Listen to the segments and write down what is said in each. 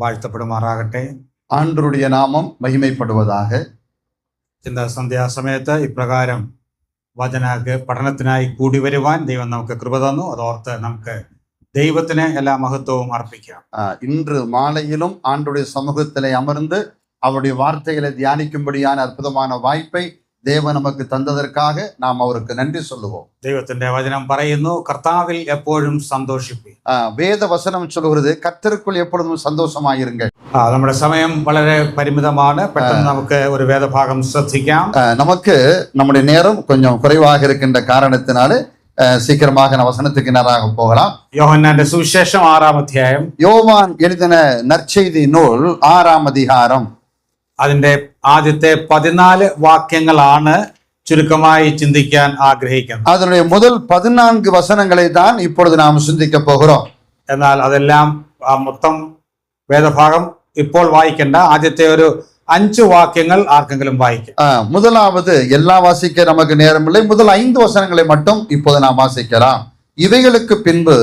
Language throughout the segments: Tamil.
വാഴ്ത്തപ്പെടുമാറാകട്ടെ. ஆண்டவருடைய நாமம் மகிமைப்படுவதாக. இந்த സന്ധ്യാ സമയത്ത് ഇപ്രകാരം വചന പഠനത്തിനായി കൂടി വരുവാൻ ദൈവം നമുക്ക് കൃപ തന്നു. അതോർത്ത് നമുക്ക് ദൈവത്തിന് എല്ലാ മഹത്വവും അർപ്പിക്കാം. இன்று மாலையிலும் ஆண்டவருடைய சமூகத்திலே அமர்ந்து அவருடைய வார்த்தைகளை தியானிக்கும்படியான அற்புதமான வாய்ப்பை தேவன் நமக்கு தந்ததற்காக நாம் அவருக்கு நன்றி சொல்லுவோம். ദൈവത്തിന്റെ വചനം പറയുന്നു, കർത്താവിൽ എപ്പോഴും സന്തോഷിപ്പി. வேத வசனம் சொல்கிறது, கர்த்தருக்குள் எப்பொழுதும் சந்தோஷமாயிருங்கள். നമ്മുടെ സമയം വളരെ പരിമിതമാണ്. പെട്ടെന്ന് നമുക്ക് ഒരു വേദഭാഗം ശ്രദ്ധിക്കാം. நமக்கு நம்முடைய நேரம் கொஞ்சம் குறைவாக இருக்கின்ற காரணத்தினால சீக்கிரமாக வசனத்துக்கு நேராக போகலாம். യോഹന്നാന്റെ സുവിശേഷം 6-ാം അധ്യായം. யோவான் எழுதின நற்செய்தி நூல் 6-ாம் அதிகாரம். അതിന്റെ ആദ്യത്തെ 14 വാക്യങ്ങളാണ് ചുരുക്കമായി ചിന്തിക്കാൻ ആഗ്രഹിക്കുന്നത്. அதனுடைய முதல் 14 வசனங்களை தான் இப்பொழுது நாம் சிந்திக்க போகிறோம். എന്നാൽ അതെല്ലാം മൊത്തം വേദഭാഗം ഇപ്പോൾ വായിക്കേണ്ട. ആദ്യത്തെ ഒരു 5 വാക്യങ്ങൾ ആർക്കെങ്കിലും വായിക്കാം. முதலாவது எல்லா வாசிக்க நமக்கு நேரமில்லை. முதல் 5 வசனங்களை மட்டும் இப்போது நாம் வாசிக்கலாம். இவைகளுக்கு பின்பு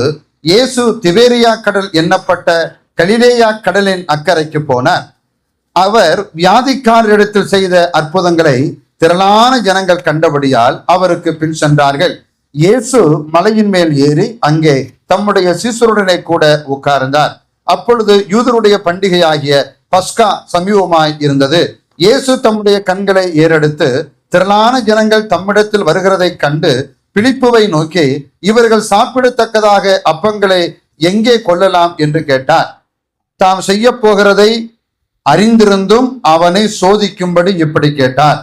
இயேசு திபேரியா கடல் எண்ணப்பட்ட கலிலேயா கடலின் அக்கறைக்கு போனார். அவர் வியாதிக்காரரிடத்தில் செய்த அற்புதங்களை திரளான ஜனங்கள் கண்டபடியால் அவருக்கு பின் சென்றார்கள். இயேசு மலையின் மேல் ஏறி அங்கே தம்முடைய சீசருடனே கூட உட்கார்ந்தார். அப்பொழுது யூதருடைய பண்டிகையாகிய பஸ்கா சமீபமாய் இருந்தது. இயேசு தம்முடைய கண்களை ஏறெடுத்து திரளான ஜனங்கள் தம்மிடத்தில் வருகிறதை கண்டு பிலிப்புவை நோக்கி, இவர்கள் சாப்பிடத்தக்கதாக அப்பங்களை எங்கே கொள்ளலாம் என்று கேட்டார். தாம் செய்ய போகிறதை அறிந்திருந்தும் அவனை சோதிக்கும்படி இப்படி கேட்டார்.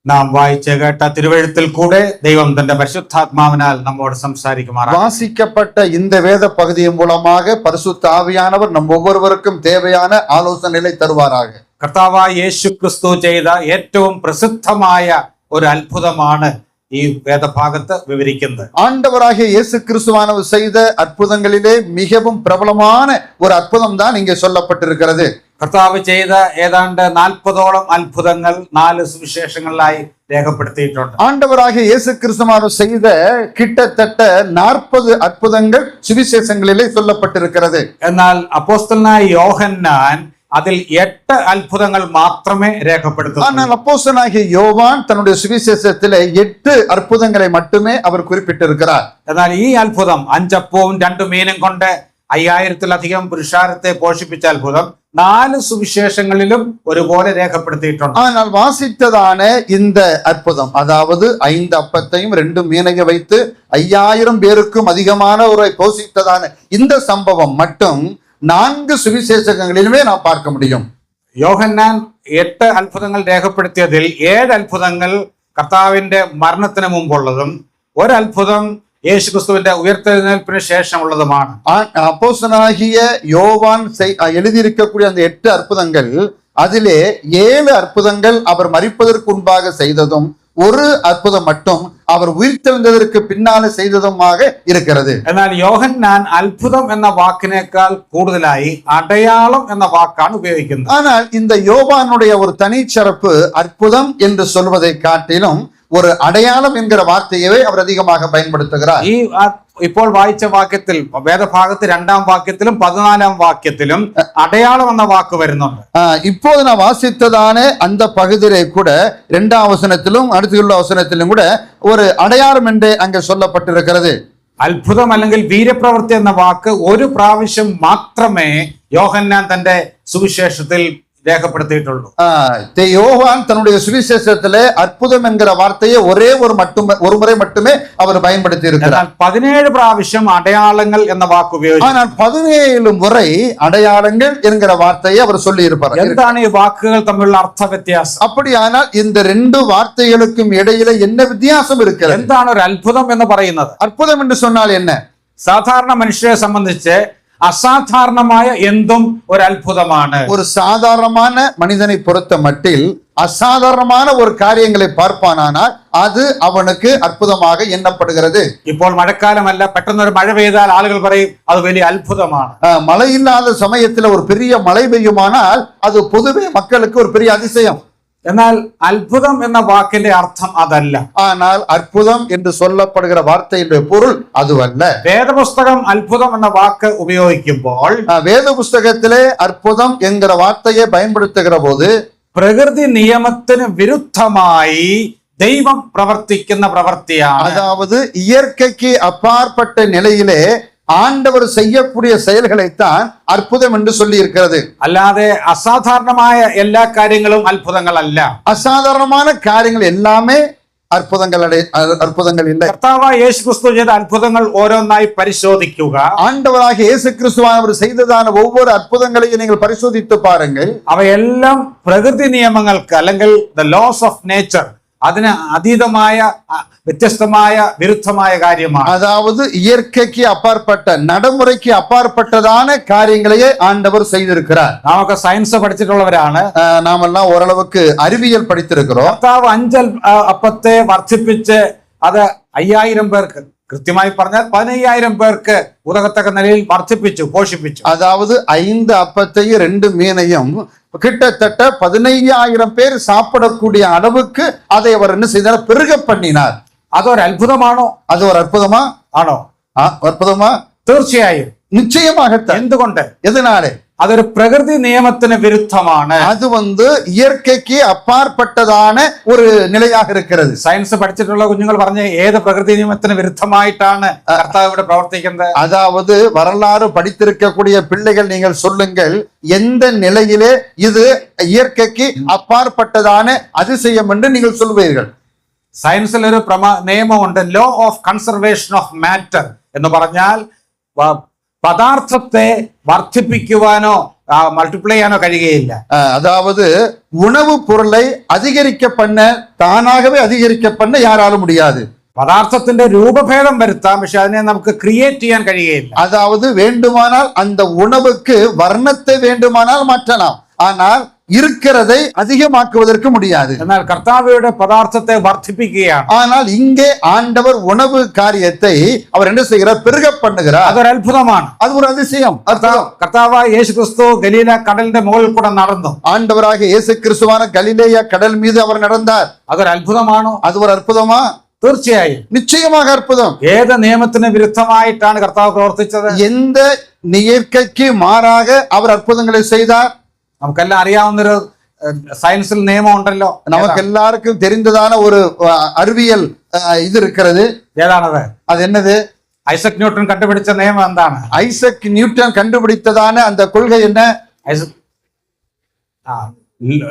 நாம் வாയിച്ച കേട്ട തിരുവെഴുത്തിൽ കൂടെ ദൈവം തന്റെ പരിശുദ്ധാത്മാവിനാൽ നമ്മോട് സംസാരിക്കുമാറാകട്ടെ. வாசிக்கப்பட்ட இந்த வேத பகுதியின் மூலமாக பரிசுத்த ஆவியானவர் நம் ஒவ்வொருவருக்கும் தேவையான ஆலோசனைகளை தருவாராக. കർത്താവായ യേശു ക്രിസ്തു ചെയ്ത ഏറ്റവും പ്രസിദ്ധമായ ഒരു അത്ഭുതമാണ് ഈ വേദഭാഗത്ത് വിവരിക്കുന്നത്. ஆண்டவராகிய இயேசு கிறிஸ்துவானவர் செய்த அற்புதங்களிலே மிகவும் பிரபலமான ஒரு அற்புதம் தான் இங்கே சொல்லப்பட்டிருக்கிறது. കർത്താവ് ചെയ്ത ഏതാണ്ട് 40ഓളം അത്ഭുതങ്ങൾ 4 സുവിശേഷങ്ങളിലായി രേഖപ്പെടുത്തിയിട്ടുണ്ട്. ஆண்டவராகிய இயேசு கிறிஸ்துவானவர் செய்த கிட்டத்தட்ட 40 அற்புதங்கள் சுவிசேஷங்களிலே சொல்லப்பட்டிருக்கிறது. എന്നാൽ അപ്പോസ്തലനായ യോഹന്നാൻ അതിൽ 8 അത്ഭുതങ്ങൾ മാത്രമേ രേഖപ്പെടുത്തൂ. ஆனால் அப்போஸ்தலனாகிய யோவான் தன்னுடைய சுவிசேஷத்திலே 8 அற்புதங்களை மட்டுமே அவர் குறிப்பிட்டிருக்கிறார். എന്നാൽ ഈ അത്ഭുതം 5 അപ്പവും 2 മീനും കൊണ്ട് 5000-ലധികം പുരുഷാരത്തെ പോഷിപ്പിച്ച അത്ഭുതം 4 സുവിശേഷങ്ങളിലും ഒരുപോലെ രേഖപ്പെടുത്തിയിട്ടുണ്ട്. ஆனால் வாசித்ததான இந்த அற்புதம், அதாவது 5 அப்பத்தையும் 2 மீனையும் வைத்து 5000 பேருக்கும் அதிகமானவரை போஷித்ததான இந்த சம்பவம் மட்டும் 4 സുവിശേഷങ്ങളിലുമേ നാം பார்க்க முடியும். യോഹന്നാൻ 8 അത്ഭുതങ്ങൾ രേഖപ്പെടുത്തിയതിൽ 7 അത്ഭുതങ്ങൾ കർത്താവിന്റെ മരണത്തിന് മുമ്പുള്ളതും 1 അത്ഭുതം യേശുക്രിസ്തുവിന്റെ ഉയർത്തെഴുന്നേൽപ്പിന് ശേഷമുള്ളതുമാണ്. அப்போஸ்தலனாகிய யோவான் எழுதியிருக்கக்கூடிய அந்த 8 அற்புதங்கள், அதிலே 7 அற்புதங்கள் அவர் மரிப்பதற்கு முன்பாக செய்ததும் 1 அற்புதம் மட்டும் அவர் உயிர்த்தெழுந்ததற்கு பின்னாலே செய்ததுமாக இருக்கிறது. എന്നാൽ യോഹന്നാൻ അത്ഭുതം എന്ന വാക്കിനേക്കാൾ കൂടുതലായി അടയാളം എന്ന വാക്കാണ് ഉപയോഗിക്കുന്നത്. ஆனால் இந்த யோவானுடைய ஒரு தனிச்சிறப்பு அற்புதம் என்று சொல்வதை காட்டிலும் ஒரு அடையாளம் என்கிற வார்த்தையவே அவர் அதிகமாக பயன்படுத்துகிறார். ഈ ഇപ്പോൾ വായിച്ച വാക്യത്തിൽ വേദഭാഗത്ത് 2-ാം വാക്യത്തിലും 14-ാം വാക്യത്തിലും അടയാളം എന്ന വാക്ക് വരുന്നുണ്ട്. இப்போது நான் வாசித்ததான அந்த பகுதியிலே கூட 2-ாம் வசனத்திலும் அடுத்துள்ள வசனத்திலும் கூட ஒரு அடையாளம் என்று அங்கே சொல்லப்பட்டிருக்கிறது. അത്ഭുതം അല്ലെങ്കിൽ വീര്യപ്രവൃത്തി എന്ന വാക്ക് 1 പ്രാവശ്യം മാത്രമേ യോഹന്നാൻ തന്റെ സുവിശേഷത്തിൽ രേഖപ്പെടുത്തിയിട്ടുള്ളൂ. யோவான் தன்னுடைய சுவிசேஷத்திலே அற்புதம் என்கிற வார்த்தையை ஒரு முறை மட்டுமே அவர் பயன்படுத்தி இருக்கிறார். 17 പ്രാവശ്യം അടയാളങ്ങൾ എന്ന വാക്ക് ഉപയോഗിച്ചു. ஆனால் 17 முறை அடையாளங்கள் என்கிற வார்த்தையை அவர் சொல்லி இருப்பார். എന്താണ് ഈ വാക്കുകൾ തമ്മിലുള്ള അർത്ഥ വ്യത്യാസം? அப்படியானால் இந்த 2 வார்த்தைகளுக்கும் இடையில என்ன வித்தியாசம் இருக்கிறது? എന്താണ് ഒരു അത്ഭുതം എന്ന് പറയുന്നത്? அற்புதம் என்று சொன்னால் என்ன? സാധാരണ മനുഷ്യരെ സംബന്ധിച്ച് അസാധാരണമായ എന്തും ഒരു അത്ഭുതമാണ്. ஒரு சாதாரணமான மனிதனை பொறுத்த மட்டில் அசாதாரணமான ஒரு காரியங்களை பார்ப்பானால் அது அவனுக்கு அற்புதமாக எண்ணப்படுகிறது. ഇപ്പോൾ മഴക്കാലമല്ല, പെട്ടെന്നൊരു മഴ പെയ്താൽ ആളുകൾ പറയും അത് വലിയ അത്ഭുതമാണ്. மழை இல்லாத சமயத்துல ஒரு பெரிய மழை பெய்யுமானால் அது பொதுவே மக்களுக்கு ஒரு பெரிய அதிசயம். എന്നാൽ അത്ഭുതം എന്ന വാക്കിന്റെ അർത്ഥം അതല്ല. ஆனால் அற்புதம் என்று சொல்லப்படுகிற வார்த்தையுடைய பொருள் அதுவல்ல. വേദപുസ്തകം അത്ഭുതം എന്ന വാക്ക് ഉപയോഗിക്കുമ്പോൾ வேத புஸ்தகத்திலே அற்புதம் என்கிற வார்த்தையை பயன்படுத்துகிற போது പ്രകൃതി നിയമത്തിന് വിരുദ്ധമായി ദൈവം പ്രവർത്തിക്കുന്ന പ്രവൃത്തിയാണ്. அதாவது இயற்கைக்கு அப்பாற்பட்ட நிலையிலே ஆண்டவர் செய்யக்கூடிய செயல்களைத்தான் அற்புதம் என்று சொல்லி இருக்கிறது. അല്ലാതെ അസാധാരണമായ എല്ലാ കാര്യങ്ങളും അത്ഭുതങ്ങളല്ല. அசாதாரணமான காரியங்கள் எல்லாமே அற்புதங்கள் இல்லை. കർത്താവായ യേശു ക്രിസ്തു ചെയ്ത അത്ഭുതങ്ങൾ ഓരോന്നായി പരിശോധിക്കുക. ஆண்டவராகிய இயேசு கிறிஸ்துவானவர் செய்ததான ஒவ்வொரு அற்புதங்களையும் நீங்கள் பரிசோதித்து பாருங்கள். അവയെല്ലാം പ്രകൃതി നിയമങ്ങൾക്ക് അല്ലെങ്കിൽ ദ ലോസ് ഓഫ് നേച്ചർ അതിന് അതീതമായ വ്യത്യസ്തമായ വിരുദ്ധമായ കാര്യമാണ്. அதாவது இயற்கைக்கு அப்பாற்பட்ட நடைமுறைக்கு அப்பாற்பட்டதான காரியங்களையே ஆண்டவர் செய்திருக்கிறார். നാമൊക്കെ സയൻസ് പഠിച്ചിട്ടുള്ളവരാണ്. நாமெல்லாம் ஓரளவுக்கு அறிவியல் படித்திருக்கிறோம். കർത്താവ് 5 അപ്പത്തെ വർദ്ധിപ്പിച്ച് അത് 5000 പേർക്ക്, കൃത്യമായി പറഞ്ഞാൽ 15000 പേർക്ക് ഉതകത്തക്ക നിലയിൽ വർദ്ധിപ്പിച്ചു, പോഷിപ്പിച്ചു. அதாவது 5 அப்பத்தையும் 2 மீனையும் கிட்டத்தட்ட 15000 பேர் சாப்பிடக்கூடிய அளவுக்கு அதை அவர் என்ன செய்தார்? பெருக பண்ணினார். അതൊരു അത്ഭുതമാണോ? அது ஒரு அற்புதமா? ആണോ? அற்புதமா? തീർച്ചയായും. நிச்சயமாகத்தான். എന്തുകൊണ്ട്? எதனாலே? അതൊരു പ്രകൃതി നിയമത്തിന് വിരുദ്ധമാണ്. அது இயற்கைக்கு அப்பாற்பட்டதான ஒரு நிலையாக இருக்கிறது. സയൻസ് പഠിച്ചിട്ടുള്ള കുഞ്ഞുങ്ങൾ പറഞ്ഞ ഏത് പ്രകൃതി നിയമത്തിന് വിരുദ്ധമായിട്ടാണ് കർത്താവ് ഇവിടെ പ്രവർത്തിക്കുന്നത്? அதாவது வரலாறு படித்திருக்கக்கூடிய பிள்ளைகள் நீங்கள் சொல்லுங்கள், எந்த நிலையிலே இது இயற்கைக்கு அப்பாற்பட்டதான அதிசயம் என்று நீங்கள் சொல்வீர்கள்? സയൻസിൽ ഒരു നിയമമുണ്ട്, law of conservation of matter എന്ന് പറഞ്ഞാൽ പദാർത്ഥത്തെ വർദ്ധിപ്പിക്കുവാനോ മൾട്ടിപ്ലൈ ചെയ്യാനോ കഴിയുകയില്ല. அதாவது உணவு பொருளை அதிகரிக்க பண்ண, தானாகவே அதிகரிக்க பண்ண யாராலும் முடியாது. പദാർത്ഥത്തിന്റെ രൂപഭേദം വരുത്താം, പക്ഷെ അതിനെ നമുക്ക് ക്രിയേറ്റ് ചെയ്യാൻ കഴിയുകയില്ല. அதாவது வேண்டுமானால் அந்த உணவுக்கு வர்ணத்தை வேண்டுமானால் மாற்றலாம், ஆனால் இருக்கிறதை அதிகமாக்குவதற்கு முடியாது. എന്നാൽ കർത്താവയുടെ പദാർത്ഥത്തെ വർദ്ധിപ്പിക്കുകയാണ്. ஆனால் இங்கே ஆண்டவர் உணவு காரியத்தை அவர் என்ன செய்கிறார்? பெருக பண்ணுகிறார். അതൊരു അത്ഭുതമാണ്. அது ஒரு அதிசயம். കർത്താവായ യേശു ക്രിസ്തു ഗലീല കടലിന്റെ മുകളിൽ കൂടെ നടന്നു. ஆண்டவராக இயேசு கிறிஸ்துவான கலிலேயா கடல் மீது அவர் நடந்தார். അതൊരു അത്ഭുതമാണോ? அது ஒரு அற்புதமா? തീർച്ചയായും. நிச்சயமாக அற்புதம். ഏത് നിയമത്തിന് വിരുദ്ധമായിട്ടാണ് കർത്താവ് പ്രവർത്തിച്ചത്? எந்த இயற்கைக்கு மாறாக அவர் அற்புதங்களை செய்தார்? നമുക്കെല്ലാം അറിയാവുന്നൊരു സയൻസിൽ നിയമം ഉണ്ടല്ലോ, நமக்கு எல்லாருக்கும் தெரிந்ததான ஒரு அறிவியல் இது இருக்கிறது. ഏതാണത്? அது என்னது? ഐസക് ന്യൂട്ടൺ കണ്ടുപിടിച്ച നിയമം എന്താണ്? ஐசக் நியூட்டன் கண்டுபிடித்ததான அந்த கொள்கை என்ன?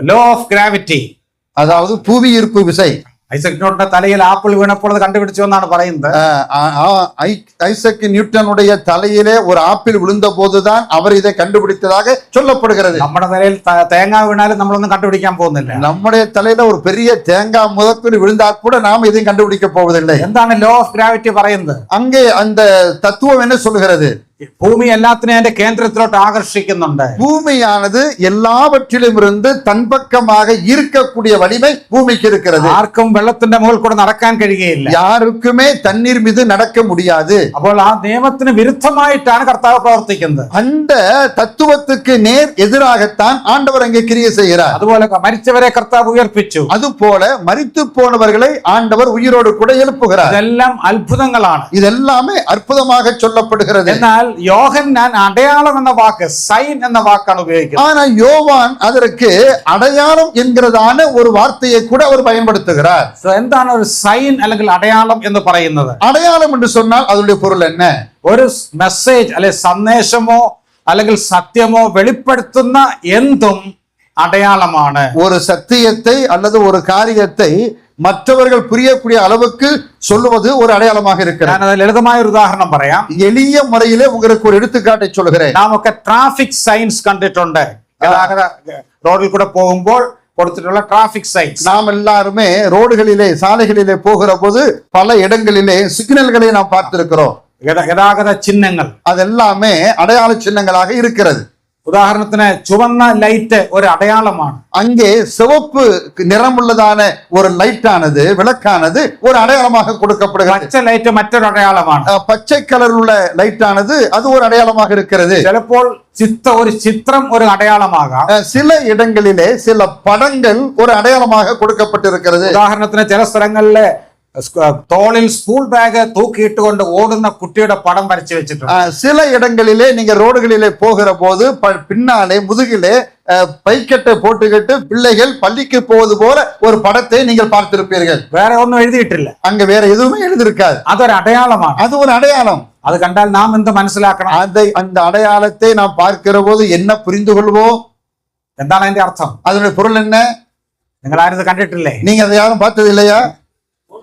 ലോ ഓഫ് ഗ്രാവിറ്റി, அதாவது புவி ஈர்ப்பு விசை. ഐസക് ന്യൂട്ടന്റെ തലയിൽ ആപ്പിൾ വീണപ്പോൾ അത് കണ്ടുപിടിച്ചു എന്നാണ് പറയുന്നത്. ஐசக் நியூட்டனுடைய தலையிலே ஒரு ஆப்பிள் விழுந்த போதுதான் அவர் இதை கண்டுபிடித்ததாக சொல்லப்படுகிறது. നമ്മുടെ തലയിൽ തേങ്ങ വീണാലും നമ്മളൊന്നും കണ്ടുപിടിക്കാൻ പോകുന്നില്ല. நம்முடைய தலையில ஒரு பெரிய தேங்காய் முதற்கொண்டு விழுந்தால் கூட நாம் இதையும் கண்டுபிடிக்க போவதில்லை. എന്താണ് ലോ ഓഫ് ഗ്രാവിറ്റി പറയുന്നത്? அங்கே அந்த தத்துவம் என்ன சொல்லுகிறது? ഭൂമി എല്ലാത്തിനെയും അതിന്റെ കേന്ദ്രത്തിലോട്ട് ആകർഷിക്കുന്നുണ്ട്. பூமியானது எல்லாவற்றிலும் இருந்து தன்பக்கமாக ஈர்க்கக்கூடிய வலிமை பூமிக்கு இருக்கிறது. ആർക്കും വെള്ളത്തിന്റെ മുകളിൽ കൂടെ നടക്കാൻ കഴിയുകയില്ല. யாருக்குமே தண்ணீர் மீது நடக்க முடியாது. അപ്പോൾ ആ നിയമത്തിന് വിരുദ്ധമായിട്ടാണ് കർത്താവ് പ്രവർത്തിക്കുന്നത്. அந்த தத்துவத்துக்கு நேர் எதிராகத்தான் ஆண்டவர் அங்கே கிரியை செய்கிறார். അതുപോലെ മരിച്ചവരെ കർത്താവ് ഉയർപ്പിച്ചു. அதுபோல மரித்து போனவர்களை ஆண்டவர் உயிரோடு கூட எழுப்புகிறார். ഇതെല്ലാം അത്ഭുതങ്ങളാണ്. இதெல்லாமே அற்புதமாக சொல்லப்படுகிறது. എന്നാൽ യോഹന്നാൻ അടയാളം എന്ന വാക്ക്, സൈൻ എന്ന വാക്കാണ് ഉപയോഗിക്കുന്നത്. ஆனா யோவான் அதற்கு அடையாளம் என்கிறதான ஒரு வார்த்தையை கூட அவர் பயன்படுத்துகிறார். എന്താണ് ഒരു സൈൻ അല്ലെങ്കിൽ അടയാളം എന്ന് പറയുന്നത്? அடையாளம் என்று சொன்னால் அதனுடைய பொருள் என்ன? ഒരു മെസ്സേജ് അല്ലെ സന്ദേശമോ അല്ലെങ്കിൽ സത്യമോ വെളിപ്പെടുത്തുന്ന എന്തും അടയാളമാണ്. ஒரு சத்தியத்தை அல்லது ஒரு காரியத்தை மற்றவர்கள் புரியக்கூடிய அளவுக்கு சொல்லுவது ஒரு அடையாளமாக இருக்கிறது. ഞാനത് ലളിതമായ ഒരു ഉദാഹരണം പറയാം. எளிய முறையிலே உங்களுக்கு ஒரு எடுத்துக்காட்டை சொல்கிறேன். നാമൊക്കെ ട്രാഫിക് സൈൻസ് കണ്ടിട്ടുണ്ട്. ഗതാഗത റോഡിൽ കൂടെ പോകുമ്പോൾ കൊടുത്തിട്ടുള്ള ട്രാഫിക് സൈൻസ്. நாம் எல்லாருமே ரோடுகளிலே சாலைகளிலே போகிற போது பல இடங்களிலே சிக்னல்களை நாம் பார்த்திருக்கிறோம். ഗതാഗത ചിഹ്നങ്ങൾ அதெல்லாமே அடையாள சின்னங்களாக இருக்கிறது. ഉദാഹരണത്തിന് ചുവന്ന ലൈറ്റ് ഒരു അടയാളമാണ്. அங்கே சிவப்பு நிறமுள்ளதான ஒரு லைட்டானது விளக்கானது ஒரு அடையாளமாக கொடுக்கப்படுகிறது. പച്ച ലൈറ്റ് മറ്റൊരു അടയാളമാണ്. பச்சை கலர் உள்ள லைட்டானது அது ஒரு அடையாளமாக இருக்கிறது. ചിലപ്പോൾ ഒരു ചിത്രം ഒരു അടയാളമാകാം. சில இடங்களிலே சில படங்கள் ஒரு அடையாளமாக கொடுக்கப்பட்டிருக்கிறது. ഉദാഹരണത്തിന് ചില സ്ഥലങ്ങളിലെ തോളിൽ സ്കൂൾ ബാഗ് തൂക്കിയിട്ടുകൊണ്ട് ഓടുന്ന കുട്ടിയുടെ പടം വരച്ചു വെച്ചിട്ടുണ്ട്. சில இடங்களிலே நீங்க ரோடுகளிலே போகிற போது பின்னாலே முதுகிலே பைக்கெட்டை போட்டுக்கிட்டு பிள்ளைகள் பள்ளிக்கு போவது போல ஒரு படத்தை நீங்கள் பார்த்திருப்பீர்கள். வேற ஒன்றும் எழுதிയിട്ടില്ല. அங்க வேற எதுவுமே எழுதியிருக்காது. അതൊരു അടയാളമാണ്. அது ஒரு அடையாளம். അത് കണ്ടാൽ നാം എന്ത് മനസ്സിലാക്കണം? அந்த அடையாளத்தை நாம் பார்க்கிற போது என்ன புரிந்து கொள்வோம்? എന്താണ് അതിന്റെ അർത്ഥം? அதனுடைய பொருள் என்ன? നിങ്ങൾ ആരും ഇത് കണ്ടിട്ടില്ലേ? நீங்க அதை யாரும் பார்த்தது இல்லையா?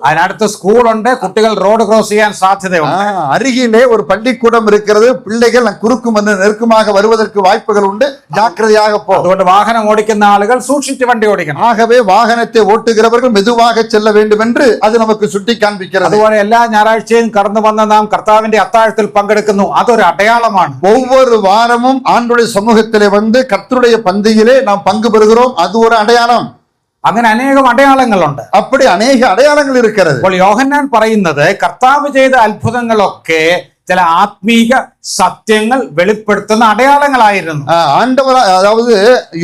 അതിനടുത്ത് സ്കൂളുണ്ട്, കുട്ടികൾ റോഡ് ക്രോസ് ചെയ്യാൻ സാധ്യതയുണ്ട്. அருகிலே ஒரு பள்ளிக்கூடம் இருக்கிறது, பிள்ளைகள் குறுக்கும் வந்து நெருக்கமாக வருவதற்கு வாய்ப்புகள் உண்டு, ஜாக்கிரதையாக போ. അതുകൊണ്ട് വാഹനം ഓടിക്കുന്ന ആളുകൾ സൂക്ഷിച്ച് വണ്ടി ഓടിക്കണം. ஆகவே வாகனத்தை ஓட்டுகிறவர்கள் மெதுவாக செல்ல வேண்டும் என்று அது நமக்கு சுட்டி காண்பிக்கிறது. അതുപോലെ എല്ലാ ഞായറാഴ്ചയും കടന്നു വന്ന നാം കർത്താവിന്റെ അത്താഴത്തിൽ പങ്കെടുക്കുന്നു, അതൊരു അടയാളമാണ്. ஒவ்வொரு வாரமும் ஆண்டுடைய சமூகத்திலே வந்து கர்த்தருடைய பந்தியிலே நாம் பங்கு பெறுகிறோம், அது ஒரு அடையாளம். അങ്ങനെ അനേകം അടയാളങ്ങളുണ്ട്. அப்படி அநேக அடையாளங்கள் இருக்கிறது. അപ്പോൾ യോഹന്നാൻ പറയുന്നത് കർത്താവ് ചെയ്ത അത്ഭുതങ്ങളൊക്കെ ചില ആത്മീക സത്യങ്ങൾ വെളിപ്പെടുത്തുന്ന അടയാളങ്ങളായിരുന്നു. ஆண்டவர், அதாவது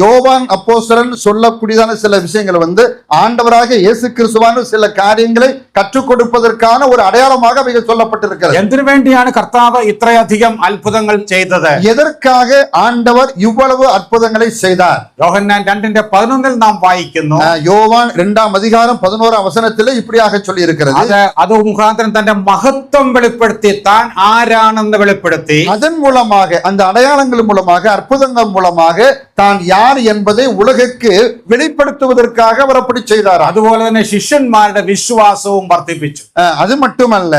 யோவான் அப்போஸ்தலன் சொல்லக்கூடியதான சில விஷயங்கள் வந்து ஆண்டவராக இயேசு கிறிஸ்துவான சில காரியங்களை கற்றுக் கொடுப்பதற்கான ஒரு அடையாளமாக அவைகள் சொல்லப்பட்டிருக்கிறது. എന്തിനു വേണ്ടിയാണ് കർത്താവ് ഇത്രയധികം അത്ഭുതങ്ങൾ ചെയ്തത്? எதற்காக ஆண்டவர் இவ்வளவு அற்புதங்களை செய்தார்? യോഹന്നാൻ 2:11 നാം വായിക്കുന്നു. யோவான் 2:11 இப்படியாக சொல்லி இருக்கிறது. അത് മുഖാന്തരം തന്റെ മഹത്വം വെളിപ്പെടുത്തി, താൻ ആരാണെന്ന് വെളിപ്പെടുത്തി, அதன் மூலமாக, அந்த அடையாளங்கள் மூலமாக, அற்புதங்கள் மூலமாக தான் யார் என்பதை உலகுக்கு வெளிப்படுத்துவதற்காக அவர் அப்படி செய்தார். അതുപോലെ തന്നെ ശിഷ്യന്മാരുടെ വിശ്വാസവും വർദ്ധിപ്പിച്ചു. அது மட்டுமல்ல,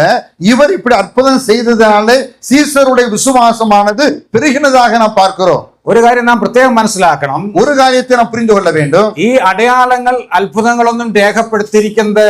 இவர் இப்படி அற்புதம் செய்ததாலே சீசருடைய விசுவாசமானது பெருகினதாக நாம் பார்க்கிறோம். ഒരു കാര്യം നാം പ്രത്യേകം മനസ്സിലാക്കണം. ஒரு காரியத்தை நாம் புரிந்து கொள்ள வேண்டும். ഈ അടയാളങ്ങൾ അത്ഭുതങ്ങളൊന്നും രേഖപ്പെടുത്തിയിരിക്കുന്നത്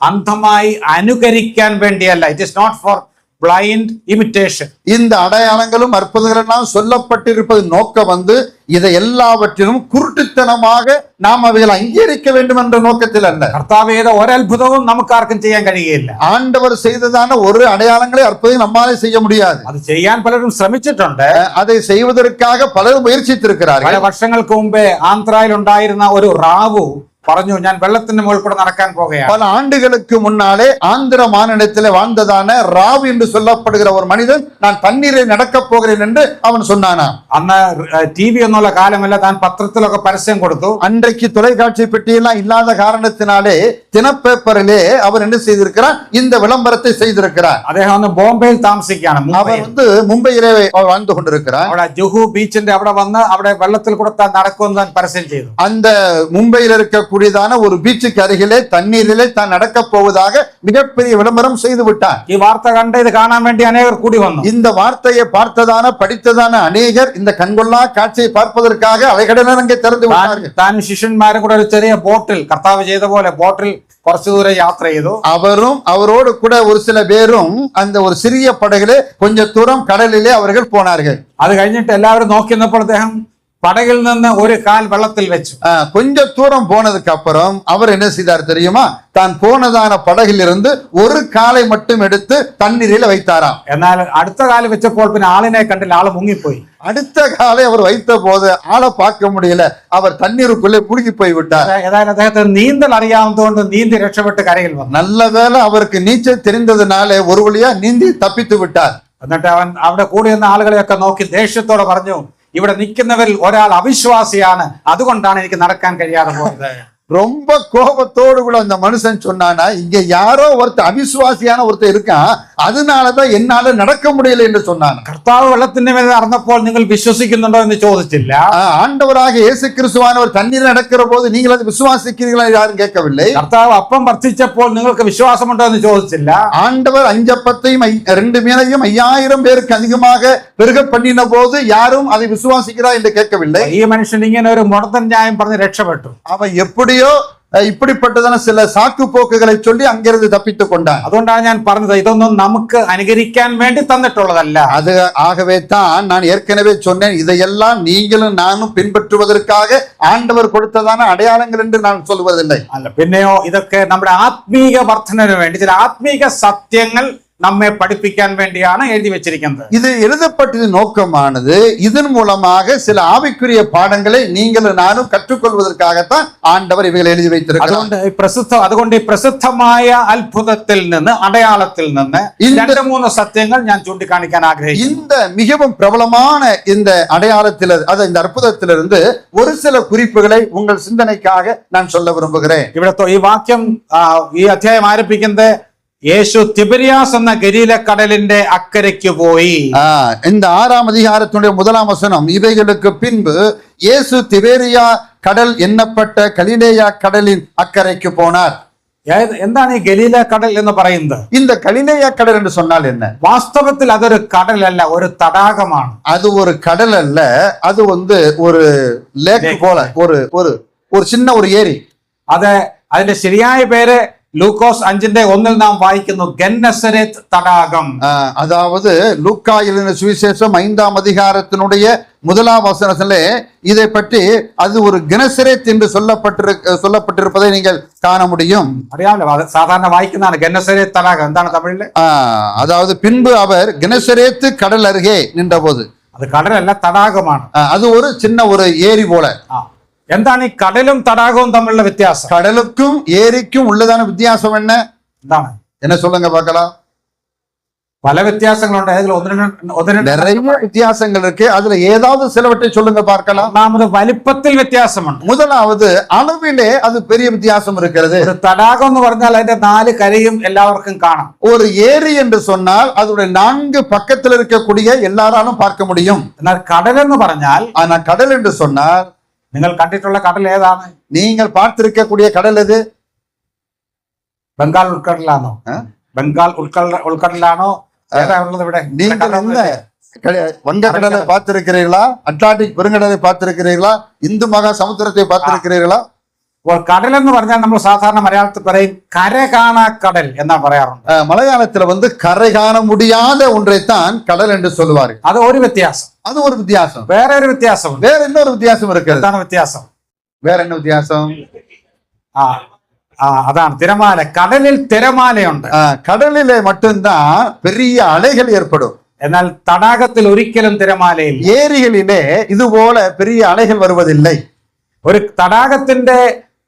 അന്ധമായി അനുകരിക്കാൻ വേണ്ടിയല്ല. It is not for blind imitation. இந்த அடையாளங்களும் அற்புதங்கள் எல்லாம் சொல்லப்பட்டிருப்பது நோக்கம் வந்து இதை எல்லாவற்றிலும் குருட்டுத்தனமாக நாம் அவைகளை அங்கீகரிக்க வேண்டும் என்ற நோக்கத்தில் அல்ல. കർത്താവ് ചെയ്ത ഒരത്ഭുതവും നമുക്കാർക്കും ചെയ്യാൻ കഴിയുകയില്ല. ஆண்டவர் செய்ததான ஒரு அடையாளங்களை அற்புதம் நம்மாலே செய்ய முடியாது. അത് ചെയ്യാൻ പലരും ശ്രമിച്ചിട്ടുണ്ട്. அதை செய்வதற்காக பலரும் முயற்சித்திருக்கிறார்கள். പല വർഷങ്ങൾക്ക് മുമ്പേ ആന്ധ്രയിൽ ഉണ്ടായിരുന്ന ഒരു റാവു പറഞ്ഞു, ഞാൻ വെള്ളത്തിന്റെ മുകളിൽ കൂടെ നടക്കാൻ പോകുകയാണ്. பல ஆண்டுகளுக்கு முன்னாலே ஆந்திர மாநிலத்தில் வாழ்ந்ததான ராவ் என்று சொல்லப்படுகிற ஒரு மனிதன், நான் தண்ணீரில் நடக்கப் போகிறேன் என்று அவன் சொன்னானா. അന്ന് TV ഒന്നുള്ള കാലമല്ല, താൻ പത്രത്തിലൊക്കെ പരസ്യം കൊടുത്തു. அன்றைக்கு தொலைக்காட்சி பெட்டியெல்லாம் இல்லாத காரணத்தினாலே தினப்பேப்பரிலே அவர் என்ன செய்திருக்கிறார்? இந்த விளம்பரத்தை செய்திருக்கிறார். അദ്ദേഹം അന്ന് ബോംബെയിൽ താമസിക്കുകയാണ്. அவர் வந்து மும்பையிலே வாழ்ந்து கொண்டிருக்கிறார். അവിടെ ജുഹു ബീച്ചിന്റെ അവിടെ വന്ന് അവിടെ വെള്ളത്തിൽ കൂടെ താൻ നടക്കുമെന്ന് താൻ പരസ്യം ചെയ്തു. அந்த மும்பையில் இருக்கக்கூடியதான ஒரு பீச்சுக்கு அருகிலே தண்ணீரிலே தான் நடக்க போவதாக மிகப்பெரிய விளம்பரம் செய்து விட்டார். ഈ വാർത്ത കണ്ട് ഇത് കാണാൻ വേണ്ടി അനേകർ കൂടി വന്നു. இந்த வார்த்தையை பார்த்ததான படித்ததான அநேகர் இந்த கண்கொள்ளா காட்சியை பார்ப்பதற்காக அலைகடலை அங்கே திறந்து விட்டார்கள். താൻ ശിഷ്യന്മാരും കൂടെ ഒരു ചെറിയ ബോട്ടിൽ, കർത്താവ് ചെയ്ത പോലെ ബോട്ടിൽ കുറച്ചു ദൂരം യാത്ര ചെയ്തു. அவரும் அவரோடு கூட ஒரு சில பேரும் அந்த ஒரு சிறிய படகிலே கொஞ்ச தூரம் கடலிலே அவர்கள் போனார்கள். അത് കഴിഞ്ഞിട്ട് എല്ലാവരും നോക്കി നിന്നപ്പോൾ അദ്ദേഹം പടകിൽ നിന്ന് ഒരു കാൽ വെള്ളത്തിൽ വെച്ചു. கொஞ்ச தூரம் போனதுக்கு அப்புறம் அவர் என்ன செய்தார் தெரியுமா? தான் போனதான படகில் இருந்து ஒரு காலை மட்டும் எடுத்து தண்ணீரில் வைத்தாராம். എന്നാൽ അടുത്ത കാല് വെച്ചപ്പോൾ പിന്നെ ആളിനെ കണ്ടില്ല, ആള് മുങ്ങിപ്പോയി. அடுத்த காலை அவர் வைத்த போது ஆளை பார்க்க முடியல, அவர் தண்ணீருக்குள்ளே முழுகி போய் விட்டார். ഏതായാലും അദ്ദേഹത്തിന് നീന്തൽ അറിയാവുന്നതുകൊണ്ട് നീന്തി രക്ഷപ്പെട്ട് കരയിൽ വന്നു. நல்ல வேளை அவருக்கு நீச்சல் தெரிந்ததுனால ஒரு வழியா நீந்தி தப்பித்து விட்டார். എന്നിട്ട് അവൻ അവിടെ കൂടി വന്ന ആളുകളെയൊക്കെ നോക്കി ദേഷ്യത്തോടെ പറഞ്ഞു, ഇവിടെ നിൽക്കുന്നവരിൽ ഒരാൾ അവിശ്വാസിയാണ്, അതുകൊണ്ടാണ് എനിക്ക് നടക്കാൻ കഴിയാതെ പോയത്. ரொம்ப கோபத்தோடு கூட அந்த மனுஷன் சொன்னானா, இங்க யாரோ ஒருத்தர் அவிசுவாசியான ஒருத்தர் இருக்கான், அதனாலதான் என்னால நடக்க முடியல என்று சொன்னான். കർത്താവ് വെള്ളത്തിന്റെ മേൽ നടന്നപ്പോൾ നിങ്ങൾ വിശ്വസിക്കുന്നുണ്ടോ എന്ന് ചോദിച്ചില്ല. ஆண்டவராக இயேசு கிறிஸ்துவானவர் தண்ணீர் நடக்கிற போது நீங்கள் அதை விசுவாசிக்கிறீர்களா யாரும் கேட்கவில்லை. കർത്താവ് അപ്പം വർദ്ധിച്ചപ്പോൾ നിങ്ങൾക്ക് വിശ്വാസമുണ്ടോ എന്ന് ചോദിച്ചില്ല. ஆண்டவர் 5 அப்பத்தையும் 2 மீனையும் 5000 பேருக்கு அதிகமாக பெருக பண்ணின போது யாரும் அதை விசுவாசிக்கிறா என்று கேட்கவில்லை. ഈ മനുഷ്യൻ ഇങ്ങനെ ഒരു മുടന്തൻ ന്യായം പറഞ്ഞ് രക്ഷപ്പെട്ടു. அவன் எப்படி இப்படிப்பட்டதான சில சாக்கு போக்குகளை சொல்லி அங்கிருந்து தப்பித்துக் கொண்டான். അതുകൊണ്ടാണ് ഞാൻ പറഞ്ഞത് ഇതൊന്നും നമുക്ക് അനുകരിക്കാൻ വേണ്ടി തന്നിട്ടുള്ളതല്ല. அது ஆகவே தான் நான் ஏற்கனவே சொன்னேன், இதையெல்லாம் நீங்களும் நானும் பின்பற்றுவதற்காக ஆண்டவர் கொடுத்ததான அடையாளங்கள் என்று நான் சொல்வதில்லை. അല്ല, പിന്നെയോ ഇതൊക്കെ നമ്മുടെ ആത്മീക വർധനവിന് വേണ്ടി ചില ആത്മീക സത്യങ്ങൾ നമ്മെ പഠിപ്പിക്കാൻ വേണ്ടിയാണ് എഴുതി വെച്ചിരിക്കുന്നത്. இது எழுதப்பட்டது நோக்கமானது இதன் மூலமாக சில ஆவிக்குரிய பாடங்களை நீங்களும் நானும் கற்றுக்கொள்வதற்காகத்தான் ஆண்டவர் இவைகளை எழுதி வைத்திருக்கிறார். അതുകൊണ്ട് ഈ പ്രസിദ്ധമായ അത്ഭുതത്തിൽ നിന്ന്, അടയാളത്തിൽ നിന്ന് രണ്ട് മൂന്ന് സത്യങ്ങൾ ഞാൻ ചൂണ്ടിക്കാണിക്കാൻ ആഗ്രഹിക്കുന്നു. இந்த மிகவும் பிரபலமான இந்த அடையாளத்தில், இந்த அற்புதத்திலிருந்து ஒரு சில குறிப்புகளை உங்கள் சிந்தனைக்காக நான் சொல்ல விரும்புகிறேன். ഇവിടത്തെ ഈ വാക്യം, ഈ അധ്യായം ആരംഭിക്കുന്നത് യേശു തിബരിയാസ് എന്ന ഗലീല കടലിന്റെ അക്കരയ്ക്ക് പോയി. இந்த 6ஆம் அதிகாரத்தினுடைய 1ஆம் வசனம், இவைகளுக்கு பின்பு இயேசு திபேரியா கடல் எண்ணப்பட்ட கலிலேயா கடலின் அக்கறைக்கு போனார். എന്താണ് ഈ ഗലീല കടൽ എന്ന് പറയുന്നത്? இந்த கலிலேயா கடல் என்று சொன்னால் என்ன? വാസ്തവത്തിൽ അതൊരു കടലല്ല, ഒരു തടാകമാണ്. அது ஒரு கடல் அல்ல, அது ஒரு லேக் போல, ஒரு சின்ன ஒரு ஏரி. അതിന്റെ ശരിയായ പേര് ലൂക്കോസ് 5:1 നാം വായിക്കുന്നു, ഗന്നസരേത്ത് തടാകം. அதாவது லூக்கா எழுதின சுவிசேஷம் 5ஆம் அதிகாரத்தினுடைய 1ஆம் வசனத்திலே இதை பற்றி அது ஒரு கெனசரேத் என்று சொல்லப்பட்டிருப்பதை நீங்கள் காண முடியும். അറിയാമല്ലോ, സാധാരണ വായിക്കുന്നതാണ് ഗന്നസരേത്ത് തടാകം. എന്താണ് തമിഴില്? அதாவது பின்பு அவர் கெனசரேத்து கடல் அருகே நின்றபோது, അത് കടലല്ല, തടാകമാണ്. அது ஒரு சின்ன ஒரு ஏரி போல. എന്താണ് ഈ കടലും തടാകവും തമ്മിലുള്ള വ്യത്യാസം? கடலுக்கும் ஏரிக்கும் உள்ளதான வித்தியாசம் என்ன? എന്താണ്? என்ன சொல்லுங்க பார்க்கலாம். பல வித்தியாசங்களுണ്ട്. நிறைய வித்தியாசங்கள் இருக்கு. அதுல ஏதாவது சிலவற்றை சொல்லுங்க பார்க்கலாம். ഒന്നാമത് വലിപ്പത്തിൽ വ്യത്യാസമുണ്ട്. முதலாவது அளவிலே அது பெரிய வித்தியாசம் இருக்கிறது. ഒരു തടാകം എന്ന് പറഞ്ഞാൽ അതിന്റെ 4 കരയും എല്ലാവർക്കും കാണാം. ஒரு ஏரி என்று சொன்னால் அதோட 4 பக்கத்தில் இருக்கக்கூடிய எல்லாராலும் பார்க்க முடியும். എന്നാൽ കടൽ എന്ന് പറഞ്ഞാൽ, ஆனா கடல் என்று சொன்னால், നിങ്ങൾ കണ്ടിട്ടുള്ള കടൽ ഏതാണ്? நீங்கள் பார்த்திருக்கக்கூடிய கடல் எது? ബംഗാൾ ഉൾക്കടലാണോ? ബംഗാൾ ഉൾക്കടലാണോ? ഏതാ ഉള്ളത് ഇവിടെ? நீங்கள் என்ன வங்கக்கடலை பார்த்திருக்கிறீர்களா? அட்லாண்டிக் பெருங்கடலை பார்த்திருக்கிறீர்களா? இந்து மகா சமுத்திரத்தை பார்த்திருக்கிறீர்களா? കടൽ എന്ന് പറഞ്ഞാൽ നമ്മൾ സാധാരണ മലയാളത്തിൽ പറയും കര കാണാ കടൽ എന്നാ പറയാറുണ്ട്. மலையாளத்துல கரை காண முடியாத ஒன்றைத்தான் கடல் என்று சொல்லுவார்கள். அது ஒரு வித்தியாசம். அது ஒரு வித்தியாசம். வேற ஒரு வித்தியாசம். வேற இன்னொரு வித்தியாசம் இருக்கிறது. എന്താണ് വ്യത്യാസം? வேற என்ன வித்தியாசம்? അതാണ് തിരമാല. കടലിൽ തിരമാലയുണ്ട്. கடலிலே மட்டும்தான் பெரிய அலைகள் ஏற்படும். എന്നാൽ തടാകത്തിൽ ഒരിക്കലും തിരമാലയില്ല. ஏரிகளிலே இது போல பெரிய அலைகள் வருவதில்லை. ഒരു തടാകത്തിന്റെ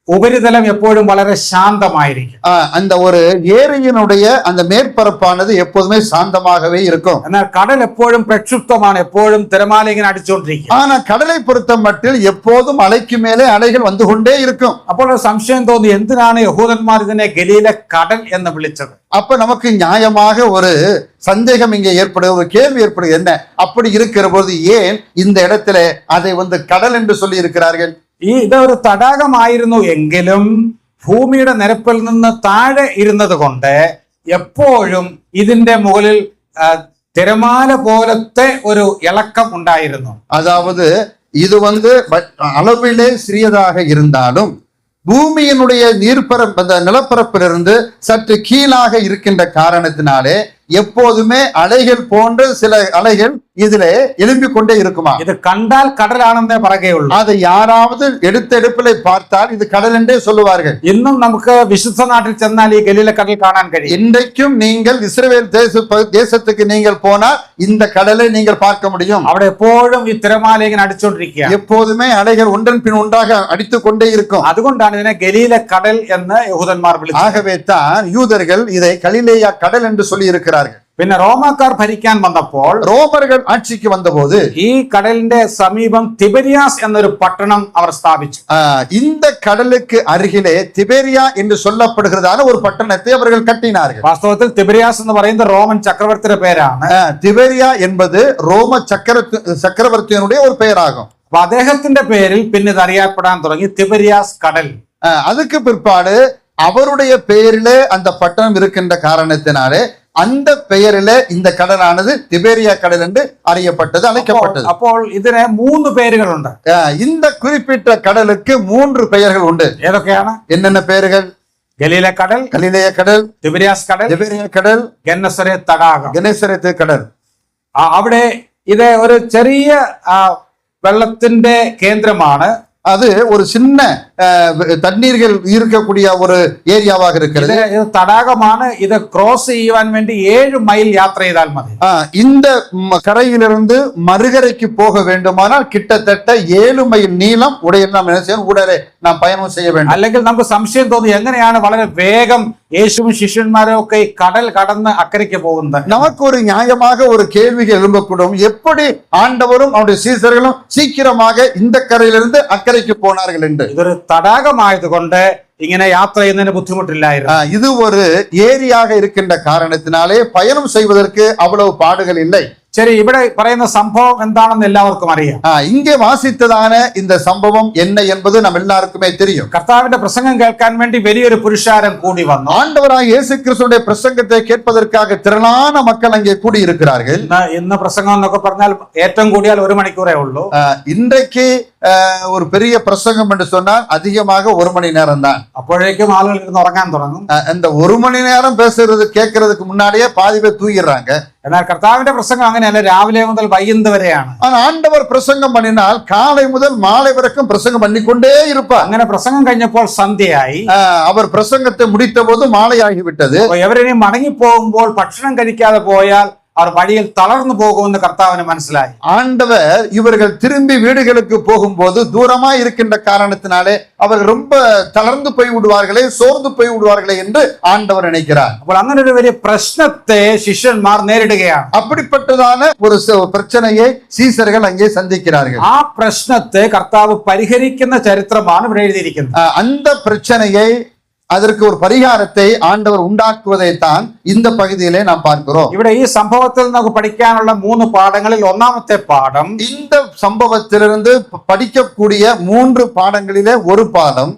ഉപരിതലം എപ്പോഴും വളരെ ശാന്തമായിരിക്കും. அந்த ஒரு ஏரியினுடைய அந்த மேற்பரப்பானது எப்போதுமே சாந்தமாகவே இருக்கும். എന്നാൽ കടൽ എപ്പോഴും പ്രക്ഷുബ്ധമാണ്, എപ്പോഴും തിരമാല ഇങ്ങനെ അടിച്ചുകൊണ്ടിരിക്കും. ஆனா கடலை பொறுத்த மட்டில் எப்போதும் அலைக்கு மேலே அலைகள் வந்து கொண்டே இருக்கும். അപ്പോൾ ഒരു സംശയം തോന്നി, എന്തിനാണ് യഹൂദന്മാർ ഇതിനെ ഗലീല കടൽ എന്ന് വിളിച്ചത്? அப்ப நமக்கு நியாயமாக ஒரு சந்தேகம் இங்கே ஏற்படுது, ஒரு கேள்வி ஏற்படுது. என்ன அப்படி இருக்கிற போது ஏன் இந்த இடத்துல அதை கடல் என்று சொல்லி இருக்கிறார்கள்? ഇതൊരു തടാകമായിരുന്നു എങ്കിലും ഭൂമിയുടെ നിരപ്പിൽ നിന്ന് താഴെ ഇരുന്നത് കൊണ്ട് എപ്പോഴും ഇതിന്റെ മുകളിൽ തിരമാല പോലത്തെ ഒരു ഇളക്കം ഉണ്ടായിരുന്നു. அதாவது இது அளவிலே சிறியதாக இருந்தாலும் பூமியினுடைய நிலப்பரப்பிலிருந்து சற்று கீழாக இருக்கின்ற காரணத்தினாலே எப்போதுமே அலைகள் போன்ற சில அலைகள் இதிலே எழும்பிக் கொண்டே இருக்குமா? இது கண்டால் கடலானந்தே பறகையுள்ளது. அதை யாராவது எடுப்பிலை பார்த்தால் இது கடல் என்றே சொல்லுவார்கள். இன்னும் நமக்கு விசுத்த நாட்டில் சென்றால் கலீல கடல் காணான் കഴിയും. இன்றைக்கும் நீங்கள் இஸ்ரவேல் தேசத்துக்கு நீங்கள் போனால் இந்த கடலை நீங்கள் பார்க்க முடியும். അവിടെ എപ്പോഴും ഈ തിരമാല ഇങ്ങനെ അടിച്ചുകൊണ്ടിരിക്കുക. எப்போதுமே அலைகள் ஒன்றன் பின் ஒன்றாக அடித்துக் கொண்டே இருக்கும். അതുകൊണ്ടാണ് ഇതിനെ ഗലീല കടൽ എന്ന് യഹൂദന്മാർ വിളിച്ചത്. ஆகவே தான் யூதர்கள் இதை கலிலேயா கடல் என்று சொல்லி இருக்கிறார்கள். പിന്നെ റോമാക്കാർ ഭരിക്കാൻ വന്നപ്പോൾ, റോമர்கள் ആட்சிக்கு വന്നபோது ഈ കടലിന്റെ സമീപം തിബരിയാസ് എന്നൊരു പട്ടണം അവർ സ്ഥാപിച്ചു. இந்த கடலுக்கு அருகிலே திபேரியா என்று சொல்லப்படுகிறதான ஒரு பட்டணத்தை அவர்கள் கட்டினார்கள். വാസ്തവത്തിൽ തിബരിയാസ് എന്ന് പറയുന്നത് റോമൻ ചക്രവർത്തിയുടെ പേരാണ്. திபேரியா என்பது ரோம சக்கரவர்த்தியினுடைய ஒரு பெயராகும். അപ്പൊ അദ്ദേഹത്തിന്റെ പേരിൽ പിന്നെ ഇത് അറിയപ്പെടാൻ തുടങ്ങി തിബരിയാസ് കടൽ. அதுக்கு பிற்பாடு அவருடைய பெயரிலே அந்த பட்டணம் இருக்கின்ற காரணத்தினாலே அந்த பெயரில இந்த கடலானது திபேரியா கடல் என்று அறியப்பட்டது, அழைக்கப்பட்டது. അപ്പോൾ ഇതിന് 3 പേരുകളുണ്ട്. இந்த குறிப்பிட்ட கடலுக்கு 3 பெயர்கள் உண்டு. ഏതൊക്കെയാണ്? என்னென்ன பெயர்கள்? ഗലീല കടൽ, கலிலேய கடல், തിബിരിയാസ് കടൽ, திபேரியா கடல், ഗെന്നസരേത്ത് തടാകം. கெனேசரேத்து கடல். അവിടെ ഇത് ഒരു ചെറിയ വെള്ളത്തിന്റെ കേന്ദ്രമാണ്. அது ஒரு சின்ன தண்ணீர்கள் இருக்கக்கூடிய ஒரு ஏரியாவாக இருக்கிறது. ഇത് തടാകമാണ്. ഇത് ക്രോസ് ചെയ്യുവാൻ വേണ്ടി 7 മൈൽ യാത്ര ചെയ്താൽ മതി. இந்த கரையிலிருந்து மறுகரைக்கு போக வேண்டுமானால் கிட்டத்தட்ட 7 மைல் நீளம் உடைய நாம் என்ன செய்யணும்? உடனே நாம் பயணம் செய்ய வேண்டும். അല്ലെങ്കിൽ നമുക്ക് സംശയം തോന്നി എങ്ങനെയാണ് വളരെ വേഗം യേശുവും ശിഷ്യന്മാരും ഒക്കെ ഈ കടൽ കടന്ന് അക്കരയ്ക്ക് പോകുന്നത്. நமக்கு ஒரு நியாயமாக ஒரு கேள்விகள் எழும்பக்கூடும். எப்படி ஆண்டவரும் அவருடைய சீசர்களும் சீக்கிரமாக இந்த கரையிலிருந்து அக்கறைக்கு போனார்கள் என்று. ഇതൊരു തടാകമായതുകൊണ്ട് ഇങ്ങനെ യാത്ര ചെയ്യുന്നതിന് ബുദ്ധിമുട്ടില്ലായിരുന്നു. இது ஒரு ஏரியாக இருக்கின்ற காரணத்தினாலே பயணம் செய்வதற்கு அவ்வளவு பாடுகள் இல்லை. ശരി, ഇവിടെ പറയുന്ന സംഭവം എന്താണെന്ന് എല്ലാവർക്കും അറിയാം. இங்கே வாசித்ததான இந்த சம்பவம் என்ன என்பது நம்ம எல்லாருக்குமே தெரியும். കർത്താവിന്റെ പ്രസംഗം കേൾക്കാൻ വേണ്ടി വലിയൊരു പുരുഷാരം കൂടി വന്നു. ஆண்டவராக இயேசு கிறிஸ்துவின் பிரசங்கத்தை கேட்பதற்காக திரளான மக்கள் அங்கே கூடி இருக்கிறார்கள். ഇന്ന് പ്രസംഗം എന്നൊക്കെ പറഞ്ഞാൽ ഏറ്റവും കൂടിയാൽ 1 മണിക്കൂറേ ഉള്ളൂ. இன்றைக்கு ஒரு பெரிய பிரசங்கம் என்று சொன்னால் அதிகமாக 1 மணி நேரம் தான். അപ്പോഴേക്കും ആളുകൾ ഇരുന്ന് ഉറങ്ങാൻ തുടങ്ങും. அந்த 1 மணி நேரம் பேசுறது கேட்கறதுக்கு முன்னாடியே பாதி பேர் தூங்கிடுறாங்க. എന്നാൽ കർത്താവിന്റെ പ്രസംഗം അങ്ങനെയല്ല, രാവിലെ മുതൽ വൈകുന്നേരം വരെയാണ്. ஆனா ஆண்டவர் பிரசங்கம் பண்ணினால் காலை முதல் மாலை வரைக்கும் பிரசங்கம் பண்ணிக்கொண்டே இருப்பார். അങ്ങനെ പ്രസംഗം കഴിഞ്ഞപ്പോൾ സന്ധ്യയായി. அவர் பிரசங்கத்தை முடித்த போது மாலை ஆகிவிட்டது. എവരെയും മടങ്ങി പോകുമ്പോൾ ഭക്ഷണം കഴിക്കാതെ പോയാൽ അവർ വഴിയിൽ തളർന്നു പോകുമെന്ന് കർത്താവിന് മനസ്സിലായി. ஆண்டவர் இவர்கள் திரும்பி வீடுகளுக்கு போகும்போது தூரமா இருக்கின்ற காரணத்தினாலே அவர்கள் ரொம்ப தளர்ந்து போய் விடுவார்களே, சோர்ந்து போய் விடுவார்களே என்று ஆண்டவர் நினைக்கிறார். അപ്പോൾ അങ്ങനെ ഒരു വലിയ പ്രശ്നത്തെ ശിഷ്യന്മാർ നേരിടുകയാണ്. அப்படிப்பட்டதான ஒரு பிரச்சனையை சீசர்கள் அங்கே சந்திக்கிறார்கள். ആ പ്രശ്നത്തെ കർത്താവ് പരിഹരിക്കുന്ന ചരിത്രമാണ് ഇവിടെ എഴുതിയിരിക്കുന്നത്. அந்த பிரச்சனையை, அதற்கு ஒரு பரிகாரத்தை ஆண்டவர் உண்டாக்குவதை தான் இந்த பகுதியிலே நாம் பார்க்கிறோம். ഇവിടെ ഈ സംഭവത്തിൽ നമുക്ക് പഠിക്കാനുള്ള 3 പാഠങ്ങളിൽ ഒന്നാമത്തെ പാഠം, இந்த சம்பவத்திலிருந்து படிக்கக்கூடிய 3 பாடங்களிலே ஒரு பாடம்,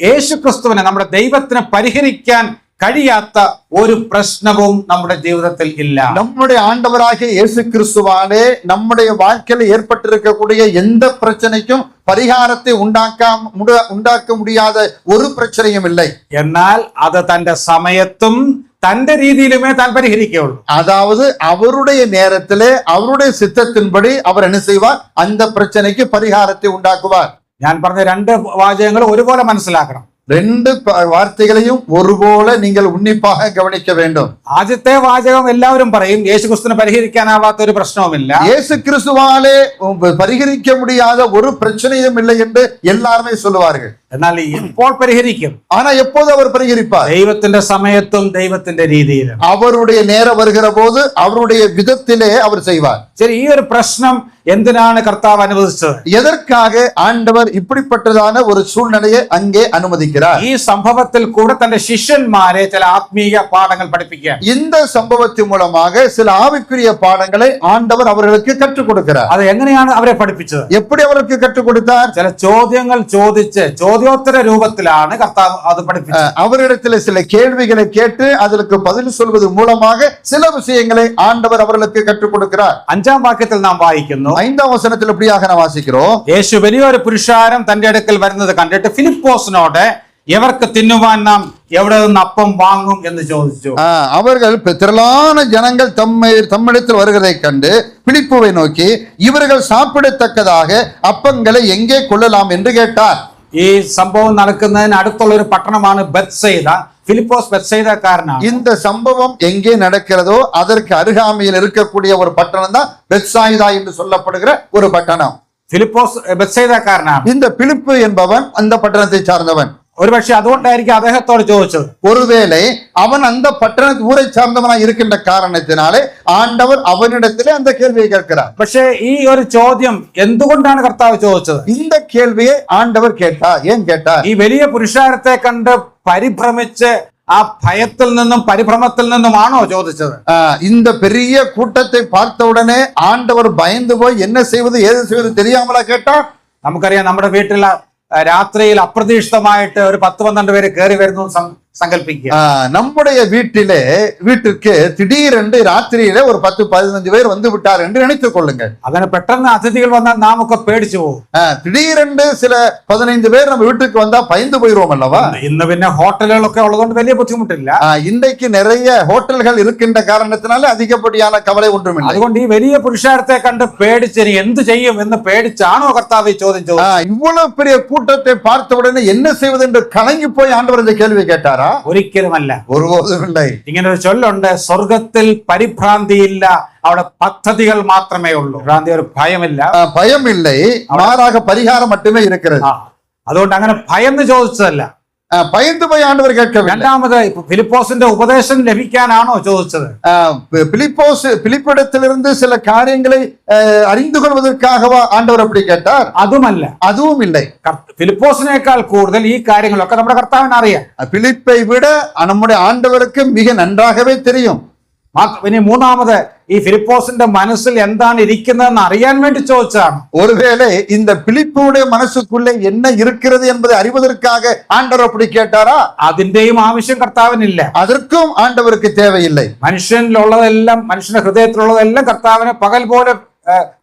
യേശു ക്രിസ്തുവിനെ നമ്മുടെ ദൈവത്തിന് പരിഹരിക്കാൻ കഴിയാത്ത ഒരു പ്രശ്നവും നമ്മുടെ ജീവിതത്തിൽ ഇല്ല. நம்முடைய ஆண்டவராகிய இயேசு கிறிஸ்துவாலே நம்முடைய வாழ்க்கையில் ஏற்பட்டிருக்கக்கூடிய எந்த பிரச்சனைக்கும் பரிகாரத்தை உண்டாக்க முடியாத ஒரு பிரச்சனையும் இல்லை. എന്നാൽ അത് തന്റെ സമയത്തും തന്റെ രീതിയിലുമേ താൻ പരിഹരിക്കുകയുള്ളൂ. அதாவது அவருடைய நேரத்திலே அவருடைய சித்தத்தின்படி அவர் என்ன செய்வார்? அந்த பிரச்சனைக்கு பரிகாரத்தை உண்டாக்குவார். ഞാൻ പറഞ്ഞ 2 വാചകങ്ങൾ ഒരുപോലെ മനസ്സിലാക്കണം. 2 வார்த்தைகளையும் ஒருபோல நீங்கள் உன்னிப்பாக கவனிக்க வேண்டும். ആദ്യത്തെ വാചകം എല്ലാവരും പറയും യേശു ക്രിസ്തുവിനെ പരിഹരിക്കാനാവാത്ത ഒരു പ്രശ്നവുമില്ല. இயேசு கிறிஸ்துவாலே பரிகரிக்க முடியாத ஒரு பிரச்சனையும் இல்லை என்று எல்லாருமே சொல்லுவார்கள். എന്നാൽ ഇപ്പോൾ പരിഹരിക്കും. ஆனா எப்போது அவர் பரிகரிப்பார்? ദൈവത്തിന്റെ സമയത്തും ദൈവത്തിന്റെ രീതിയിലും. அவருடைய நேரம் வருகிற போது அவருடைய விதத்திலே அவர் செய்வார். ശരി, ഈ ഒരു പ്രശ്നം എന്തിനാണ് കർത്താവ് അനുവദിച്ചത്? எதற்காக ஆண்டவர் இப்படிப்பட்டதான ஒரு சூழ்நிலையை அங்கே அனுமதிக்கிறார்? ഈ സംഭവത്തിൽ കൂടെ തന്റെ ശിഷ്യന്മാരെ ചില ആത്മീയ പാഠങ്ങൾ പഠിപ്പിക്കുക. இந்த சம்பவத்தின் மூலமாக சில ஆவிக்குரிய பாடங்களை ஆண்டவர் அவர்களுக்கு கற்றுக் கொடுக்கிறார். അത് എങ്ങനെയാണ് അവരെ പഠിപ്പിച്ചത്? எப்படி அவருக்கு கற்றுக் கொடுத்தார்? ചില ചോദ്യങ്ങൾ ചോദിച്ച് ചോദ്യോത്തര രൂപത്തിലാണ് കർത്താവ് അത് പഠിപ്പിച്ചത്. அவரிடத்தில் சில கேள்விகளை கேட்டு அதற்கு பதில் சொல்வது மூலமாக சில விஷயங்களை ஆண்டவர் அவர்களுக்கு கற்றுக் கொடுக்கிறார். 5-ാം വാക്യത്തിൽ നാം വായിക്കുന്നു, 5-ാം വചനത്തിൽ இப்படியாக நாம் வாசிக்கிறோம். യേശു വലിയൊരു പുരുഷാരം തന്റെ അടുക്കൽ വരുന്നത് കണ്ടിട്ട് ഫിലിപ്പോസിനോട് എവർക്ക് തിന്നുവാൻ നാം എവിടെ നിന്ന് അപ്പം വാങ്ങും എന്ന് ചോദിച്ചു. அவர்கள் திரளான ஜனங்கள் தம்மிடத்தில் வருகிறதை கண்டு பிலிப்புவை நோக்கி இவர்கள் சாப்பிடத்தக்கதாக அப்பங்களை எங்கே கொள்ளலாம் என்று கேட்டார். ഈ സംഭവം നടക്കുന്നതിന് അടുത്തുള്ള ഒരു പട്ടണമാണ് ബെത്സൈദ. ഫിലിപ്പോസ് ബെത്സൈദക്കാരനാണ്. இந்த சம்பவம் எங்கே நடக்கிறதோ அதற்கு அருகாமையில் இருக்கக்கூடிய ஒரு பட்டணம் தான் பெத்சாயிதா என்று சொல்லப்படுகிற ஒரு பட்டணம். ഫിലിപ്പോസ് ബെത്സൈദക്കാരനാണ്. இந்த பிலிப்பு என்பவன் அந்த பட்டணத்தை சார்ந்தவன். ഒരുപക്ഷെ അതുകൊണ്ടായിരിക്കും അദ്ദേഹത്തോട് ചോദിച്ചത്. ஒருவேளை அவன் அந்த பட்டண ஊரை சார்ந்தவனாய் இருக்கின்ற காரணத்தினாலே ஆண்டவர் அவனிடத்திலே அந்த கேள்வியை கேட்கிறார். പക്ഷേ ഈ ഒരു ചോദ്യം എന്തുകൊണ്ടാണ് കർത്താവ് ചോദിച്ചത്? இந்த கேள்வியை ஆண்டவர் கேட்டார். ஏன் கேட்டார்? ഈ വലിയ പുരുഷാരത്തെ കണ്ട് പരിഭ്രമിച്ച് ആ ഭയത്തിൽ നിന്നും പരിഭ്രമത്തിൽ നിന്നുമാണോ ചോദിച്ചത്? இந்த பெரிய கூட்டத்தை பார்த்தவுடனே ஆண்டவர் பயந்து போய் என்ன செய்வது ஏது செய்வது தெரியாமலா கேட்டார்? നമുക്കറിയാം, നമ്മുടെ വീട്ടിൽ രാത്രിയിൽ അപ്രതീക്ഷിതമായിട്ട് ഒരു 10-12 പേര് കയറി വരുന്നു സങ്കല്പിക്കുക. நம்முடைய வீட்டிற்கு திடீரென்று ராத்திரியில ஒரு 10-15 பேர் வந்து விட்டார் என்று நினைத்துக் கொள்ளுங்கள். അങ്ങനെ പെട്ടെന്ന് അതിഥികൾ വന്നാൽ നാം ഒക്കെ പേടിച്ചു പോകും. திடீரென்று சில 15 பேர் நம்ம வீட்டுக்கு வந்தா பயந்து போயிடுவோம் அல்லவா? ഇന്ന് പിന്നെ ഹോട്ടലുകളൊക്കെ ഉള്ളതുകൊണ്ട് വലിയ ബുദ്ധിമുട്ടില്ല. இன்றைக்கு நிறைய ஹோட்டல்கள் இருக்கின்ற காரணத்தினால அதிகப்படியான கவலை ஒன்றுமில்லை. അതുകൊണ്ട് ഈ വലിയ പുരുഷാരത്തെ കണ്ട് പേടിച്ച് ഇനി എന്ത് ചെയ്യും എന്ന് പേടിച്ചാണോ കർത്താവ് ഈ ചോദ്യം ചോദിച്ചത്? இவ்வளவு பெரிய கூட்டத்தை பார்த்த உடனே என்ன செய்வது என்று கலங்கி போய் ஆண்டவர் இந்த கேள்வி கேட்டாரா? ഒരിക്കലുമല്ല, ஒருபோதும் இல்லை. ഇങ്ങനെ ഒരു ചൊല്ലുണ്ട്, സ്വർഗത്തിൽ പരിഭ്രാന്തിയില്ല, അവിടെ പദ്ധതികൾ മാത്രമേ ഉള്ളൂ. ഭ്രാന്തി ഒരു ഭയമില്ല, பயம் இல்லை, மாறாக பரிகாரம் மட்டுமே இருக்கிறது. അതുകൊണ്ട് അങ്ങനെ ഭയന്ന് ചോദിച്ചതല്ല, பயந்து போய் ஆண்டவர் கேட்கவில்லை. രണ്ടാമത് ഫിലിപ്പോസിന്റെ ഉപദേശം ലഭിക്കാനാണോ ചോദിച്ചത്? பிலிப்பிடத்திலிருந்து சில காரியங்களை அறிந்து கொள்வதற்காகவா ஆண்டவர் அப்படி கேட்டார்? അതുമല്ല, அதுவும் இல்லை. ഫിലിപ്പോസിനേക്കാൾ കൂടുതൽ ഈ കാര്യങ്ങളൊക്കെ നമ്മുടെ കർത്താവിന് അറിയാം. பிலிப்பை விட நம்முடைய ஆண்டவருக்கு மிக நன்றாகவே தெரியும். ഇനി മൂന്നാമത് ഈ ഫിലിപ്പോസിന്റെ മനസ്സിൽ എന്താണ് ഇരിക്കുന്നതെന്ന് അറിയാൻ വേണ്ടി ചോദിച്ചതാണ്. ஒருவேளை இந்த பிலிப்புடைய மனசுக்குள்ளே என்ன இருக்கிறது என்பதை அறிவதற்காக ஆண்டவர் அப்படி கேட்டாரா? അതിന്റെയും ആവശ്യം കർത്താവിനില്ല. அதற்கும் ஆண்டவருக்கு தேவையில்லை. മനുഷ്യനിലുള്ളതെല്ലാം, മനുഷ്യന്റെ ഹൃദയത്തിലുള്ളതെല്ലാം കർത്താവിന് പകൽ പോലെ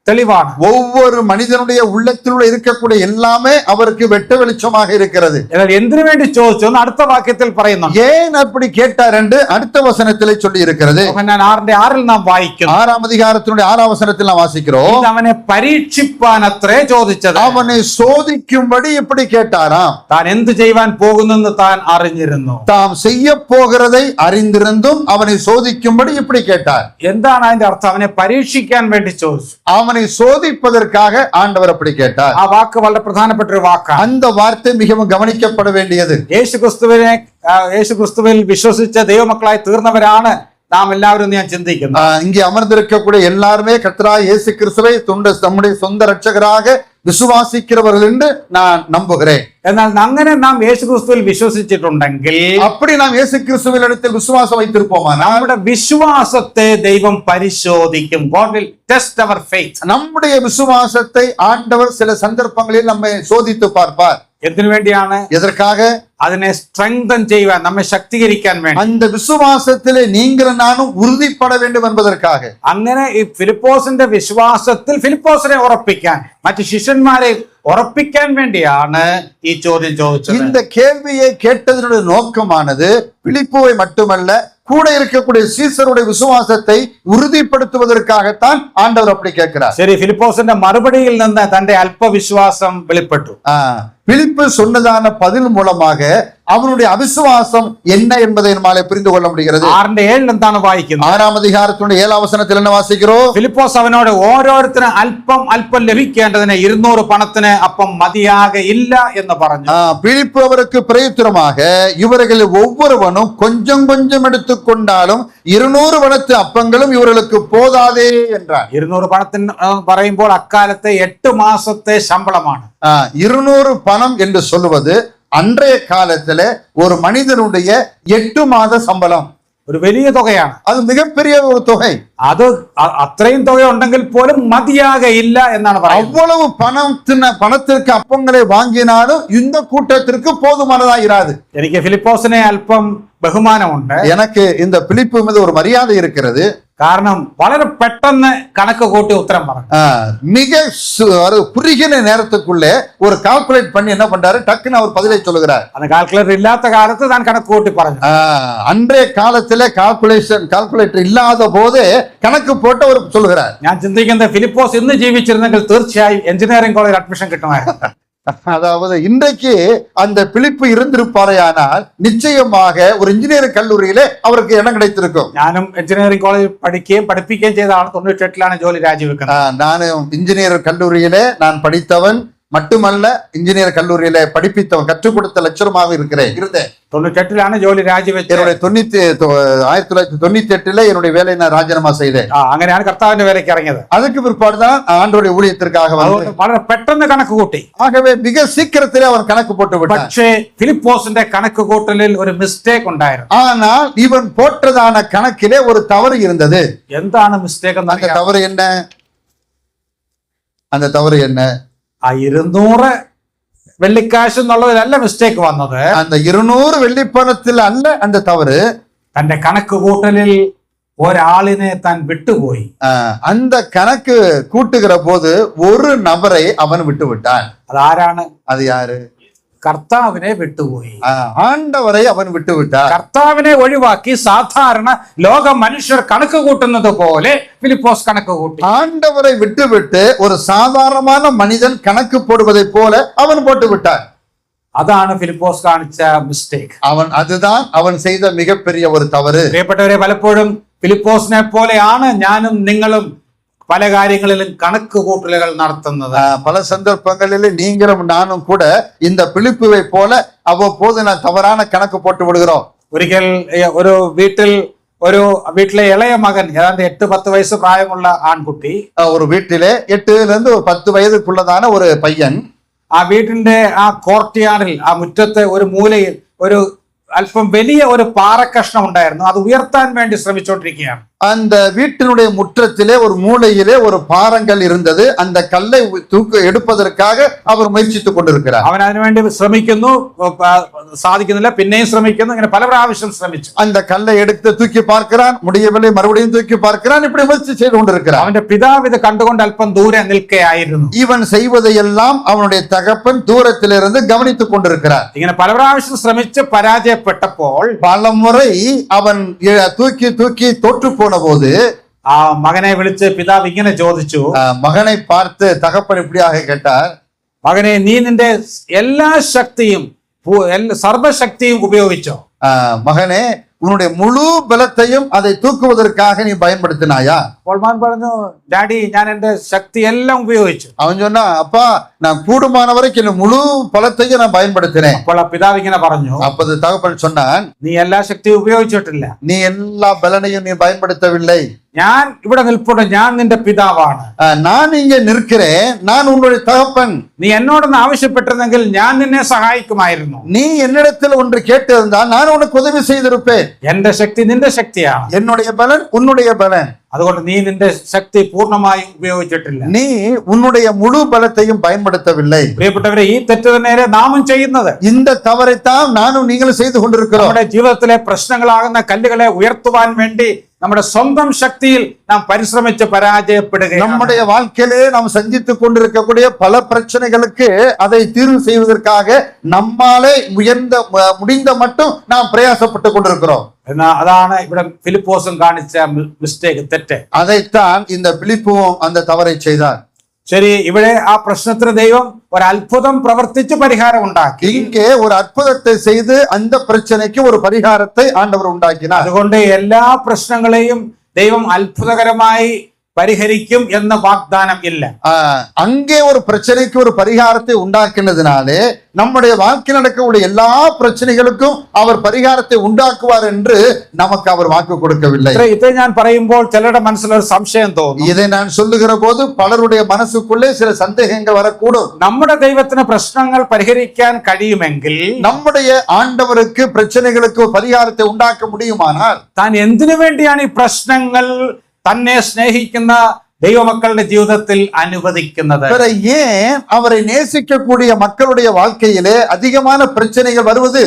தெளிவான. ஒவ்வொரு மனிதனுடைய உள்ளத்தில் இருக்கக்கூடிய எல்லாமே அவருக்கு வெட்ட வெளிச்சமாக இருக்கிறது. എന്തിനു വേണ്ടി ചോദിച്ചു എന്ന് അടുത്ത വാക്യത്തിൽ പറയുന്നു. ஏன் அப்படி கேட்டார் என்று அடுத்த வசனத்திலே சொல்லி இருக்கிறது. യോഹന്നാൻ 6:6 നാം വായിക്കുന്നു. 6ஆம் அதிகாரத்தினுடைய 6ஆம் வசனத்தில் நாம் வாசிக்கிறோம். അവനെ പരീക്ഷിപ്പാൻ അത്രേ ചോദിച്ചത്. அவனை சோதிக்கும்படி இப்படி கேட்டாராம். താൻ എന്ത് ചെയ്യുവാൻ പോകുന്നെന്ന് താൻ അറിഞ്ഞിരുന്നു. தாம் செய்ய போகிறதை அறிந்திருந்தும் அவனை சோதிக்கும்படி இப்படி கேட்டார். എന്താണ് അതിന്റെ അർത്ഥം? അവനെ പരീക്ഷിക്കാൻ വേണ്ടി ചോദിച്ചു. அவனை சோதிப்பதற்காக ஆண்டவர் அப்படி கேட்டார். ആ വാക്ക് വളരെ പ്രധാനപ്പെട്ട ഒരു വാക്കാണ്. அந்த வார்த்தை மிகவும் கவனிக்கப்பட வேண்டியது. യേശുക്രിസ്തുവിൽ വിശ്വസിച്ച ദൈവമക്കളായി തീർന്നവരാണ് നാം എല്ലാവരും ഞാൻ ചിന്തിക്കുന്നു. இங்கே அமர்ந்திருக்கக்கூடிய எல்லாருமே கர்த்தராகிய இயேசு கிறிஸ்துவை நம்முடைய சொந்த ரட்சகராக விசுவாசிக்கிறவர்கள் என்று நான் நம்புகிறேன். എന്നാൽ അങ്ങനെ നാം യേശുക്രിസ്തുവിൽ വിശ്വസിച്ചിട്ടുണ്ടെങ്കിൽ, அப்படி நாம் இயேசு கிறிஸ்துவின் இடத்தில் விசுவாசம் வைத்திருப்போமானால் നമ്മുടെ വിശ്വാസത്തെ ദൈവം പരിശോധിക്കും. God will test our faith. நம்முடைய விசுவாசத்தை ஆண்டவர் சில சந்தர்ப்பங்களில் நம்மை சோதித்து பார்ப்பார். എന്തിനു വേണ്ടിയാണ്? எதற்காக? അതിനെ സ്ട്രെങ്തൻ ചെയ്യുവാൻ, നമ്മെ ശക്തീകരിക്കാൻ വേണ്ടി. அந்த விசுவாசத்திலே நீங்கள் நானும் உறுதிப்பட வேண்டும் என்பதற்காக. അങ്ങനെ ഈ ഫിലിപ്പോസിന്റെ വിശ്വാസത്തിൽ ഫിലിപ്പോസിനെ ഉറപ്പിക്കാൻ, മറ്റു ശിഷ്യന്മാരെ ഉറപ്പിക്കാൻ വേണ്ടിയാണ് ഈ ചോദ്യം ചോദിച്ചത്. இந்த கேள்வியை கேட்டதனுடைய நோக்கமானது பிலிப்புவை மட்டுமல்ல, கூட இருக்கக்கூடிய சீசருடைய விசுவாசத்தை உறுதிப்படுத்துவதற்காகத்தான் ஆண்டவர் அப்படி கேட்கிறார். ശരി, ഫിലിപ്പോസിന്റെ മറുപടിയിൽ നിന്ന് തന്റെ അല്പവിശ്വാസം വെളിപ്പെട്ടു. பிலிப்பு சொன்னதான பதில் மூலமாக அவனுடைய அவிசுவாசம் என்ன என்பதை நம்மாலே புரிந்து கொள்ள முடிகிறது. 6:7 എന്താണ് വായിക്കുന്നത്? 6ஆம் அதிகாரத்தினுடைய 7ஆம் வசனத்தில் என்ன வாசிக்கிறோம்? ഫിലിപ്പോസ് അവനോട് ഓരോരുത്തന് അല്പം അല്പം ലഭിക്കേണ്ടതിന് 200 പണത്തിന് അപ്പം മതിയാക ഇല്ല എന്ന് പറഞ്ഞു. பிலிப்பு அவருக்கு பிரயுத்தரமாக, இவர்கள் ஒவ்வொருவனும் கொஞ்சம் கொஞ்சம் எடுத்துக்கொண்டாலும் 200 பணத்து அப்பங்களும் இவர்களுக்கு போதாதே என்றார். 200 പണത്തിന് പറയുമ്പോൾ അക്കാലത്തെ 8 മാസത്തെ ശമ്പളമാണ്. 200 பணம் என்று சொல்லுவது அன்றைய காலத்துல ஒரு மனிதனுடைய 8 மாத சம்பளம். ഒരു വലിയ തുകയാണ്. அது மிகப்பெரிய ஒரு தொகை. അത് അത്രയും തുക ഉണ്ടെങ്കിൽ പോലും മതിയാകയില്ല എന്നാണ് പറയുന്നത്. அவ்வளவு பணத்திற்கு அப்பங்களை வாங்கினாலும் இந்த கூட்டத்திற்கு போதுமானதா இராது. എനിക്ക് ഫിലിപ്പോസിനെ അല്പം ബഹുമാനമുണ്ട്. எனக்கு இந்த பிலிப்பு மீது ஒரு மரியாதை இருக்கிறது. കാരണം വളരെ പെട്ടെന്ന് കണക്ക് കൂട്ടി ഉത്തരം പറഞ്ഞു. மிக குறுகிய நேரத்துக்குள்ளே ஒரு கால்குலேட் பண்ணி என்ன பண்றாரு, டக்குன்னு அவர் பதிலை சொல்லுகிறார். அந்த കാൽക്കുലേറ്റർ ഇല്ലാത്ത കാലത്ത് താൻ കണക്ക് കൂട്ടി പറഞ്ഞു. அன்றைய காலத்திலே கால்குலேட்டர் இல்லாத போதே கணக்கு போட்டு அவர் சொல்லுகிறார். ഞാൻ ചിന്തിക്കുന്നത് ഫിലിപ്പോസ് ഇന്ന് ജീവിച്ചിരുന്നെങ്കിൽ തീർച്ചയായും എഞ്ചിനീയറിംഗ് കോളേജ് അഡ്മിഷൻ കിട്ടുമായിരുന്നു. அதாவது இன்றைக்கு அந்த பிலிப்பு இருந்திருப்பாரையானால் நிச்சயமாக ஒரு இன்ஜினியரிங் கல்லூரியிலே அவருக்கு இடம் கிடைத்திருக்கும். ഞാനും എഞ്ചിനീയറിംഗ് കോളേജ് പഠിപ്പിക്കുകയും ചെയ്ത ആൾ 98 ജോലി രാജിവെക്കുന്നത്. நானும் இன்ஜினியர் கல்லூரியிலே நான் படித்தவன் மட்டுமல்ல, இன்ஜினியர் கல்லூரியில படிப்பித்தவன், கற்றுக் கொடுத்த லட்சணமாக இருந்தேன். 98 ജോലി രാജിവെച്ചത്. 1998 என்னுடைய வேலையை நான் ராஜினாமா செய்தேன். അങ്ങനെയാണ് കർത്താവിന്റെ വേലയ്ക്ക് ഇറങ്ങിയത്. அதுக்கு பிற்பாடுதான் ஆண்டவருடைய ஊழியத்திற்காக வந்து വളരെ പെട്ടെന്ന് കണക്ക് കൂട്ടി. ஆகவே மிக சீக்கிரத்திலே அவன் கணக்கு போட்டு விட்டான். പക്ഷേ ഫിലിപ്പോസിന്റെ കണക്ക് കൂട്ടലിൽ ഒരു മിസ്റ്റേക്ക് ഉണ്ടായിരുന്നു. ஆனால் இவன் போட்டதான கணக்கிலே ஒரு தவறு இருந்தது. എന്താണ് മിസ്റ്റേക്ക്? அந்த தவறு என்ன? அந்த தவறு என்ன? 200 വെള്ളിക്കാശ് എന്നുള്ളതിലല്ല മിസ്റ്റേക്ക് വന്നത്. அந்த 200 வெள்ளிப்பணத்தில் அல்ல அந்த தவறு. തന്റെ കണക്ക് കൂട്ടലിൽ ഒരാളിനെ താൻ വിട്ടുപോയി. அந்த கணக்கு கூட்டுகிற போது ஒரு நபரை அவன் விட்டு விட்டான். അതാരാണ്? அது யாரு? കർത്താവിനെ വിട്ടുപോയി. ஆண்டவரை அவன் விட்டு விட்டான். കർത്താവിനെ ഒഴിവാക്കി സാധാരണ ലോക മനുഷ്യർ കണക്ക് കൂട്ടുന്നത് പോലെ ഫിലിപ്പോസ് കണക്ക് കൂട്ടി. ஆண்டவரை விட்டுவிட்டு ஒரு சாதாரணமான மனிதன் கணக்கு போடுவதை போல அவன் போட்டு விட்டான். അതാണ് ഫിലിപ്പോസ് കാണിച്ച മിസ്റ്റേക്ക്. அதுதான் அவன் செய்த மிகப்பெரிய ஒரு தவறு. പ്രിയപ്പെട്ടവരെ, പലപ്പോഴും ഫിലിപ്പോസിനെ പോലെയാണ് ഞാനും നിങ്ങളും പല കാര്യങ്ങളിലും കണക്ക് കൂട്ടലുകൾ നടത്തുന്നത്. பல சந்தர்ப்பங்களில் நீங்களும் நானும் கூட இந்த பிலிப்புவை போல அவ்வப்போது நான் தவறான கணக்கு போட்டு விடுகிறோம். ഒരിക്കൽ ഒരു വീട്ടിലെ ഇളയ മകൻ, ഏതാണ്ട് 8-10 വയസ്സ് പ്രായമുള്ള ആൺകുട്ടി, ஒரு வீட்டிலே 8 to 10 வயதுக்குள்ளதான ஒரு பையன் ആ വീട്ടിന്റെ ആ കോർട്ട്യാർഡിൽ, ആ മുറ്റത്തെ ഒരു മൂലയിൽ ഒരു അല്പം വലിയ ഒരു പാറക്കഷ്ണം ഉണ്ടായിരുന്നു. അത് ഉയർത്താൻ വേണ്ടി ശ്രമിച്ചുകൊണ്ടിരിക്കുകയാണ്. அந்த வீட்டினுடைய முற்றத்திலே ஒரு மூலையிலே ஒரு பாறங்கள் இருந்தது. அந்த கல்லை எடுப்பதற்காக அவர் முயற்சித்துக் கொண்டிருக்கிறார். അവൻ അതിനുവേണ്ടി ശ്രമിക്കുന്നു, സാധിക്കുന്നില്ല, പിന്നെയും ശ്രമിക്കുന്നു, ഇങ്ങനെ പല പ്രാവശ്യം ശ്രമിച്ചു. அந்த கல்லை எடுத்து தூக்கி பார்க்கிறான், முடியவில்லை, மறுபடியும் தூக்கி பார்க்கிறான், இப்படி முயற்சி செய்து கொண்டிருக்கிறார். അവന്റെ പിതാവ് ഇത് കണ്ടുകൊണ്ട് അല്പം ദൂരെ നിൽക്കുകയായിരുന്നു. இவன் செய்வதையெல்லாம் அவனுடைய தகப்பன் தூரத்திலிருந்து கவனித்துக் கொண்டிருக்கிறார். ഇങ്ങനെ പല പ്രാവശ്യം ശ്രമിച്ച് പരാജയപ്പെട്ടപ്പോൾ பல முறை அவன் தூக்கி தூக்கி தோற்று போன போது ആ മകനെ വിളിച്ച് പിതാവ് ഇങ്ങനെ ചോദിച്ചു. மகனை பார்த்து தகப்பன் இப்படியாக கேட்டார், മകനെ, നീ നിന്റെ എല്ലാ ശക്തിയും സർവശക്തിയും ഉപയോഗിച്ചോ? மகனே, உன்னுடைய முழு பலத்தையும் அதை தூக்குவதற்காக நீ பயன்படுத்தினாயா? അപ്പോൾ മകൻ പറഞ്ഞു, ഡാഡി, ഞാൻ എന്റെ ശക്തി എല്ലാം ഉപയോഗിച്ചു. அவன் சொன்னா, அப்பா, நான் கூடுமான வரைக்கும் முழு பலத்தையும் நான் பயன்படுத்தினேன். അപ്പോൾ ആ പിതാവ് ഇങ്ങനെ പറഞ്ഞു, அப்போது தகப்பன் சொன்னான், നീ എല്ലാ ശക്തിയും ഉപയോഗിച്ചിട്ടില്ല. நீ எல்லா பலனையும் நீ பயன்படுத்தவில்லை. ഞാൻ ഇവിടെ നിൽപ്പുണ്ട്, ഞാൻ നിന്റെ പിതാവാണ്. நான் இங்கே நிற்கிறேன், நான் உன்னுடைய தகப்பன். നീ എന്നോടൊന്ന് ആവശ്യപ്പെട്ടിരുന്നെങ്കിൽ ഞാൻ നിന്നെ സഹായിക്കുമായിരുന്നു. நீ என்னிடத்தில் ஒன்று கேட்டிருந்தால் நான் உனக்கு உதவி செய்திருப்பேன். എന്റെ ശക്തി നിന്റെ ശക്തിയാണ്. என்னுடைய பலன் உன்னுடைய பலன். അതുകൊണ്ട് നീ നിന്റെ ശക്തി പൂർണ്ണമായും ഉപയോഗിച്ചിട്ടില്ല. நீ உன்னுடைய முழு பலத்தையும் பயன்படுத்தவில்லை. പ്രിയപ്പെട്ടവരെ, ഈ തെറ്റ് തന്നെയല്ലേ നാമും ചെയ്യുന്നത്. இந்த தவறைத்தான் நானும் நீங்களும் செய்து கொண்டிருக்கிறோம். നമ്മുടെ ജീവിതത്തിലെ പ്രശ്നങ്ങളാകുന്ന കല്ലുകളെ ഉയർത്തുവാൻ വേണ്ടി നമ്മുടെ സ്വന്തം ശക്തിയിൽ നാം പരിശ്രമിച്ച് പരാജയപ്പെടുകയാണ്. நம்முடைய வாழ்க்கையிலே நாம் சந்தித்துக் கொண்டிருக்கக்கூடிய பல பிரச்சனைகளுக்கு அதை தீர்வு செய்வதற்காக நம்மாலே முடிந்த மட்டும் நாம் பிரயாசப்பட்டு கொண்டிருக்கிறோம். അതാണ് ഇവിടെ ഫിലിപ്പോസും കാണിച്ച മിസ്റ്റേക്ക്, തെറ്റ്. அதைத்தான் இந்த பிலிப்புவும் அந்த தவறை செய்தார். ശരി, ഇവിടെ ആ പ്രശ്നത്തിന് ദൈവം ഒരു അത്ഭുതം പ്രവർത്തിച്ച് പരിഹാരം ഉണ്ടാക്കി. இங்கே ஒரு அற்புதத்தை செய்து அந்த பிரச்சனைக்கு ஒரு பரிகாரத்தை ஆண்டவர் உண்டாக்கினார். അതുകൊണ്ട് എല്ലാ പ്രശ്നങ്ങളെയും ദൈവം അത്ഭുതകരമായി പരിഹരിക്കും എന്ന വാഗ്ദാനം ഇല്ല. அங்கே ஒரு பிரச்சனைக்கு ஒரு பரிகாரத்தை உண்டாக்கினதினாலே நம்முடைய வாழ்க்கை நடக்கக்கூடிய எல்லா பிரச்சனைகளுக்கும் அவர் பரிகாரத்தை உண்டாக்குவார் என்று நமக்கு அவர் வாக்கு கொடுக்கவில்லை. ഇത് ഞാൻ പറയുമ്പോൾ ചിലരുടെ മനസ്സിലൊരു സംശയം തോന്നും. இதை நான் சொல்லுகிற போது பலருடைய மனசுக்குள்ளே சில சந்தேகங்கள் வரக்கூடும். നമ്മുടെ ദൈവത്തിന് പ്രശ്നങ്ങൾ പരിഹരിക്കാൻ കഴിയുമെങ്കിൽ, நம்முடைய ஆண்டவருக்கு பிரச்சனைகளுக்கு பரிகாரத்தை உண்டாக்க முடியுமானால், താൻ എന്തിനു വേണ്ടിയാണ് ഈ പ്രശ്നങ്ങൾ തന്നെ സ്നേഹിക്കുന്ന ദൈവമക്കളുടെ ജീവിതത്തിൽ അനുവദിക്കുന്നത്? ஏன் அவரை நேசிக்கக்கூடிய மக்களுடைய வாழ்க்கையிலே அதிகமான பிரச்சனைகள் வருவது?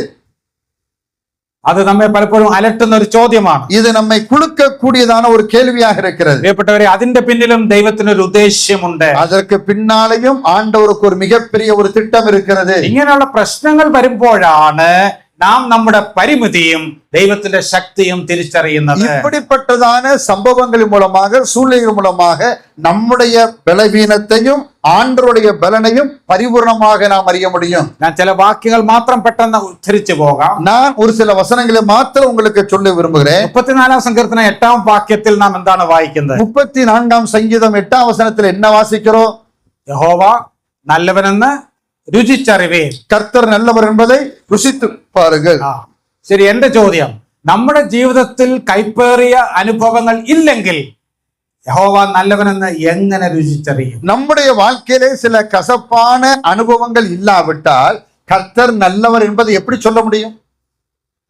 അത് നമ്മെ പലപ്പോഴും അലട്ടുന്ന ഒരു ചോദ്യമാണ്. இது நம்மை குலுக்கக்கூடியதான ஒரு கேள்வியாக இருக்கிறது. പ്രിയപ്പെട്ടവരെ, അതിന്റെ പിന്നിലും ദൈവത്തിനൊരു ഉദ്ദേശ്യമുണ്ട്. அதற்கு பின்னாலேயும் ஆண்டவருக்கு ஒரு மிகப்பெரிய ஒரு திட்டம் இருக்கிறது. ഇങ്ങനെയുള്ള പ്രശ്നങ്ങൾ വരുമ്പോഴാണ് നാം നമ്മുടെ പരിമിതിയും ദൈവത്തിന്റെ ശക്തിയും തിരിച്ചറിയുന്നത്. இப்படிப்பட்டதான சம்பவங்கள் மூலமாக, சூழ்நிலைகள் மூலமாக நம்முடைய பலவீனத்தையும் ஆண்டவருடைய பலனையும் பரிபூர்ணமாக நாம் அறிய முடியும். ഞാൻ ചില വാക്യങ്ങൾ മാത്രം പെട്ടെന്ന് ഉദ്ധരിച്ചു പോകാം. நான் ஒரு சில வசனங்களை மாத்திரம் உங்களுக்கு சொல்ல விரும்புகிறேன். 34 സങ്കീർത്തന 8 വാക്യത്തിൽ നാം എന്താണ് വായിക്കുന്നത്? 34 சங்கீதம் 8 வசனத்தில் என்ன வாசிக்கிறோம்? യഹോവ നല്ലവനെന്ന് രുചിച്ചറിവേ. கர்த்தர் நல்லவர் என்பதை ருசித்து பாருங்கள். ശരി, എന്റെ ചോദ്യം, നമ്മുടെ ജീവിതത്തിൽ കൈപ്പേറിയ അനുഭവങ്ങൾ ഇല്ലെങ്കിൽ യഹോവ നല്ലവനെന്ന് എങ്ങനെ രുചിച്ചറിയും? நம்முடைய வாழ்க்கையிலே சில கசப்பான அனுபவங்கள் இல்லாவிட்டால் கர்த்தர் நல்லவர் என்பதை எப்படி சொல்ல முடியும்?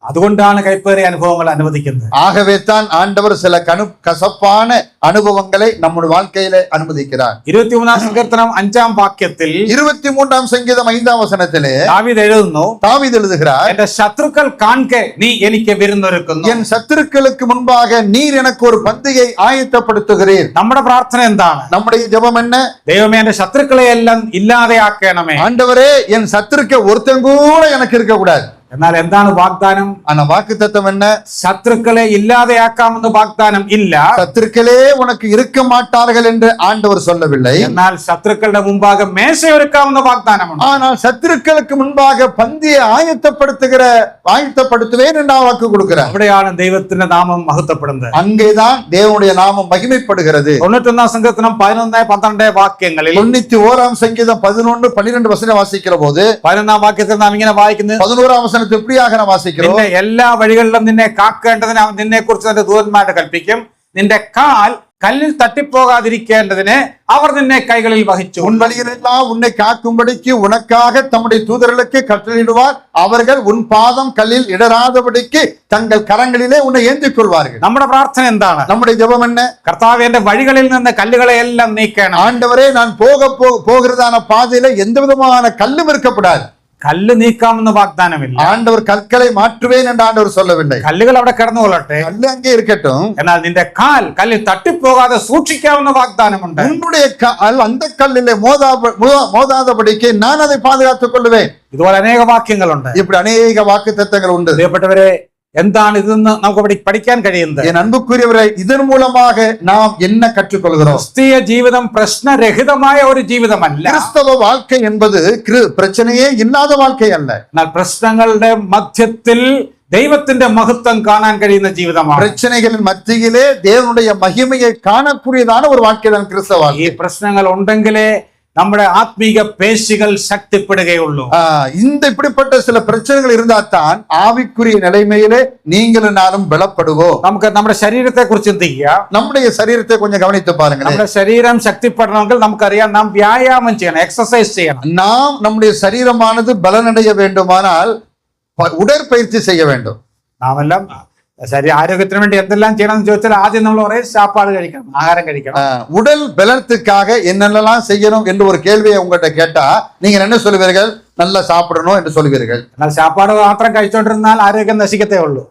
അതുകൊണ്ടാണ് കൈപ്പേറിയ അനുഭവങ്ങൾ അനുവദിക്കുന്നത്. ஆகவே தான் ஆண்டவர் சில கசப்பான அனுபவங்களை நம்முடைய வாழ்க்கையில அனுமதிக்கிறார். 23 സങ്കീർത്തനം 5 വാക്യത്തിൽ 23 சங்கீதம் 5 வசனத்திலே ദാവീദ് എഴുതുന്നു, தாவீது எழுதுகிறார், എന്റെ ശത്രുക്കൾ കാൺകെ നീ എനിക്ക് വിരുന്നൊരുക്കുന്നു. என் சத்துருக்களுக்கு முன்பாக நீர் எனக்கு ஒரு பந்தியை ஆயத்தப்படுத்துகிறீர். നമ്മുടെ പ്രാർത്ഥന എന്താണ്? நம்முடைய ஜெபம் என்ன? ദൈവമേ എന്റെ ശത്രുക്കളെ എല്ലാം ഇല്ലാതെയാക്കണമേ. ஆண்டவரே என் சத்துருக்க ஒருத்தன் கூட எனக்கு இருக்க கூடாது. എന്നാൽ എന്താണ് വാഗ്ദാനം? ஆனா வாக்குத்தத்தம் என்ன? ശത്രുക്കളെ ഇല്ലാതെയാക്കാമെന്ന് വാഗ്ദാനം ഇല്ല. சத்துருக்களே உனக்கு இருக்க மாட்டார்கள் என்று ஆண்டவர் சொல்லவில்லை. എന്നാൽ ശത്രുക്കളുടെ മുമ്പാകെ മേശയൊരുക്കാമെന്ന് വാഗ്ദാനമുണ്ട്. ஆனால் சத்துருக்களுக்கு முன்பாக பந்தியை ஆயத்தப்படுத்துவேன் என்று வாக்கு கொடுக்கிறார். അവിടെയാണ് ദൈവത്തിന്റെ നാമം മഹത്വപ്പെടുന്നത്. அங்கேதான் தேவனுடைய நாமம் மகிமைப்படுகிறது. 91 സങ്കീർത്തനം 11-12 വാക്യങ്ങളിൽ 91 சங்கீதம் 11-12 வசனம் வாசிக்கிற போது 11 വാക്യത്തിൽ നാം ഇങ്ങനെ വായിക്കുന്നത്, 11 வசனத்தை இப்படியாக நாம் வாசிக்கிறோம். നിന്റെ എല്ലാ വഴികളിലും നിന്നെ കാക്കേണ്ടതിന് അവൻ നിന്നെ കുറിച്ച് തന്റെ ദൂതന്മാരുടെ കൽപ്പിക്കും. നിന്റെ കാൽ കല്ലിൽ തട്ടിപ്പോകാതിരിക്കേണ്ടതിന് അവർ നിന്നെ കൈകളിൽ വഹിച്ചു. உன் வழிகளெல்லாம் உன்னை காக்கும்படிக்கு உனக்காக தம்முடைய தூதர்களுக்கு கட்டளையிடுவார். அவர்கள் உன் பாதம் கல்லில் இடராதபடிக்கு தங்கள் கரங்களிலே உன்னை ஏந்திக் கொள்வார்கள். നമ്മുടെ പ്രാർത്ഥന എന്താണ്? நம்முடைய ஜெபம் என்ன? കർത്താവേ, എന്റെ വഴികളിൽ നിന്ന് കല്ലുകളെ എല്ലാം നീക്കണം. ஆண்டவரே, நான் போகிறதான பாதையில எந்த விதமான கல்லும் இருக்கப்படாது. കല്ല് നീക്കാമെന്ന് വാഗ്ദാനമില്ല. ஆண்டவர் கற்களை மாற்றுவேன் என்று ஆண்டவர் சொல்லவில்லை. കല്ലുകൾ അവിടെ കിടന്നുകൊള്ളട്ടെ, கல்லு அங்கே இருக்கட்டும். എന്നാൽ നിന്റെ കാൽ കല്ലിൽ തട്ടിപ്പോകാതെ സൂക്ഷിക്കാവുന്ന വാഗ്ദാനമുണ്ട്. உன்னுடைய கால் அந்த கல்லிலே மோதாதபடிக்கு நான் அதை பாதுகாத்துக் கொள்வேன். ഇതുപോലെ അനേക വാക്യങ്ങളുണ്ട്. இப்படி அநேக வாக்குத்தத்தங்கள் உண்டு. പ്രിയപ്പെട്ടവരെ, എന്താണ് ഇതെന്ന് നമുക്ക് പഠിക്കാൻ കഴിയുന്നത്? என் அன்புக்குரியவரை, இதன் மூலமாக நாம் என்ன கற்றுக்கொள்கிறோம்? ക്രിസ്തീയ ജീവിതം പ്രശ്നരഹിതമായ ഒരു ജീവിതമല്ല. கிறிஸ்தவ வாழ்க்கை என்பது பிரச்சனையே இல்லாத வாழ்க்கை அல்ல. എന്നാൽ പ്രശ്നങ്ങളുടെ മധ്യത്തിൽ ദൈവത്തിന്റെ മഹത്വം കാണാൻ കഴിയുന്ന ജീവിതമാണ്. பிரச்சனைகளின் மத்தியிலே தேவனுடைய மகிமையை காணக்கூடியதான ஒரு வாழ்க்கை தான் கிறிஸ்தவ ഈ வாழ்க்கை. പ്രശ്നങ്ങൾ ഉണ്ടെങ്കിലേ നമ്മുടെ ആത്മീക പേശികൾ ശക്തിപ്പെടുകയുള്ളൂ. இந்த இப்படிப்பட்ட சில பிரச்சனைகள் இருந்தால்தான் ஆவிக்குரிய நிலைமையிலே நீங்களும் நானும் பலப்படுவோம். നമുക്ക് നമ്മുടെ ശരീരത്തെ കുറിച്ച് ചിന്തിക്കുക. நம்முடைய சரீரத்தை கொஞ்சம் கவனித்து பாருங்க. നമ്മുടെ ശരീരം ശക്തിപ്പെടണമെങ്കിൽ നമുക്കറിയാം, നാം വ്യായാമം ചെയ്യണം, എക്സസൈസ് ചെയ്യണം. நாம் நம்முடைய சரீரமானது பலனடைய வேண்டுமானால் உடற்பயிற்சி செய்ய வேண்டும். നാം എല്ലാം ആരോഗ്യത്തിന് വേണ്ടി എന്തെല്ലാം ചെയ്യണം എന്ന് ചോദിച്ചാൽ ആദ്യം നമ്മൾ പറയും சாப்பாடு കഴിക്കണം, ആഹാരം കഴിക്കണം. உடல் பலத்துக்காக என்னென்னலாம் செய்யணும் என்று ஒரு கேள்வியை உங்கள்கிட்ட கேட்டா நீங்க என்ன சொல்லுவீர்கள்? நல்லா சாப்பிடணும் என்று சொல்லுவீர்கள். എന്നാൽ சாப்பாடு മാത്രം കഴിച്ചോണ്ടിരുന്നാൽ ആരോഗ്യം നശിക്കത്തേ ഉള്ളൂ.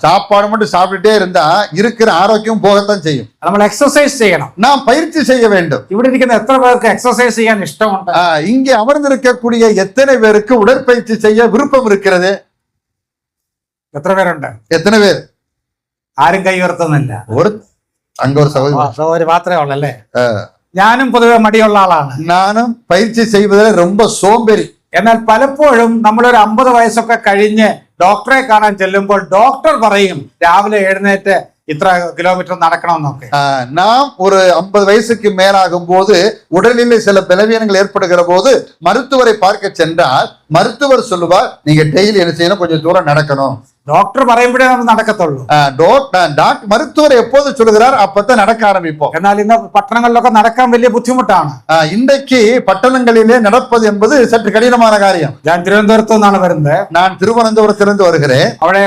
சாப்பாடு மட்டும் சாப்பிட்டுட்டே இருந்தா இருக்கிற ஆரோக்கியம் போகத்தான் செய்யும். നമ്മൾ എക്സസൈസ് ചെയ്യണം, நாம் பயிற்சி செய்ய வேண்டும். ഇവിടെ ഇരിക്കുന്ന എത്ര പേർക്ക് എക്സസൈസ് ചെയ്യാൻ ഇഷ്ടമുണ്ട്? இங்கே அமர்ந்திருக்கக்கூடிய எத்தனை பேருக்கு உடற்பயிற்சி செய்ய விருப்பம் இருக்கிறது? എത്ര പേരുണ്ട്? எத்தனை பேர்? ആരും കൈ ഉയർത്തുന്നില്ല. அங்க ஒரு സഹോദരി മാത്രമേ ഉള്ളല്ലേ? ഞാനും പൊതുവെ മടിയുള്ള ആളാണ്. நானும் பயிற்சி செய்வதில் ரொம்ப சோம்பேறி. എന്നാൽ പലപ്പോഴും നമ്മളൊരു 50 വയസ്സൊക്കെ കഴിഞ്ഞ് ഡോക്ടറെ കാണാൻ ചെല്ലുമ്പോൾ ഡോക്ടർ പറയും രാവിലെ എഴുന്നേറ്റ് ഇത്ര കിലോമീറ്റർ നടക്കണമെന്നൊക്കെ. நாம் ஒரு 50 வயசுக்கு மேலாகும் போது உடலில் சில பலவீனங்கள் ஏற்படுகிற போது மருத்துவரை பார்க்க சென்றால் மருத்துவர் சொல்லுவார், நீங்க டெய்லி என்ன செய்யணும், கொஞ்சம் தூரம் நடக்கணும். ഡോക്ടർ പറയുമ്പോഴേ നമ്മൾ നടക്കത്തുള്ളൂ. மருத்துவர் எப்போது சொல்லுகிறார் அப்பதான் நடக்க ஆரம்பிப்போம். എന്നാൽ ഇന്ന് പട്ടണങ്ങളിലൊക്കെ നടക്കാൻ വലിയ ബുദ്ധിമുട്ടാണ്. இன்றைக்கு பட்டணங்களிலே நடப்பது என்பது சற்று கடினமான காரியம். ഞാൻ തിരുവനന്തപുരത്തു നിന്നാണ് വരുന്നത്. நான் திருவனந்தபுரத்திலிருந்து வருகிறேன். അവിടെ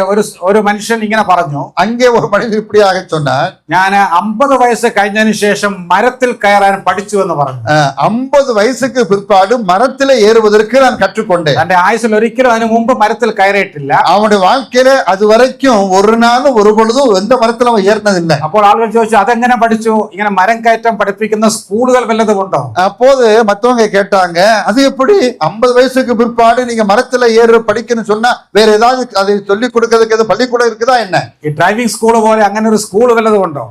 ഒരു മനുഷ്യൻ ഇങ്ങനെ പറഞ്ഞു, அங்கே ஒரு மனிதர் இப்படியாக சொன்னார், ഞാൻ 50 വയസ്സ് കഴിഞ്ഞതിന് ശേഷം മരത്തിൽ കയറാൻ പഠിച്ചു എന്ന് പറഞ്ഞു. 50 வயசுக்கு பிற்பாடு மரத்திலே ஏறுவதற்கு நான் கற்றுக்கொண்டேன். തന്റെ ആയുസിൽ ഒരിക്കലും അതിനു മുമ്പ് മരത്തിൽ കയറിയിട്ടില്ല. அவனுடைய வாழ்க்கையில அது வரைக்கும் ஒரு நாளும் ஒரு பொழுதும் எந்த மரத்துல அவன் ஏறினதில்லை. അപ്പോൾ ആളുകൾ ചോദിച്ചു, അതെങ്ങനെ പഠിച്ചു? ഇങ്ങനെ മരം കയറ്റം പഠിപ്പിക്കുന്ന സ്കൂളുകൾ വല്ലതും ഉണ്ടോ? அப்போது மத்தவங்க கேட்டாங்க, அது எப்படி 50 வயசுக்கு பிற்பாடு நீங்க மரத்துல ஏறு படிக்கணும்னு சொன்னா வேற ஏதாவது அதை சொல்லி கொடுக்கறதுக்கு பள்ளிக்கூடம் இருக்குதா என்ன? ഈ ഡ്രൈവിംഗ് സ്കൂൾ പോലെ അങ്ങനെ ഒരു സ്കൂൾ വല്ലതും ഉണ്ടോ?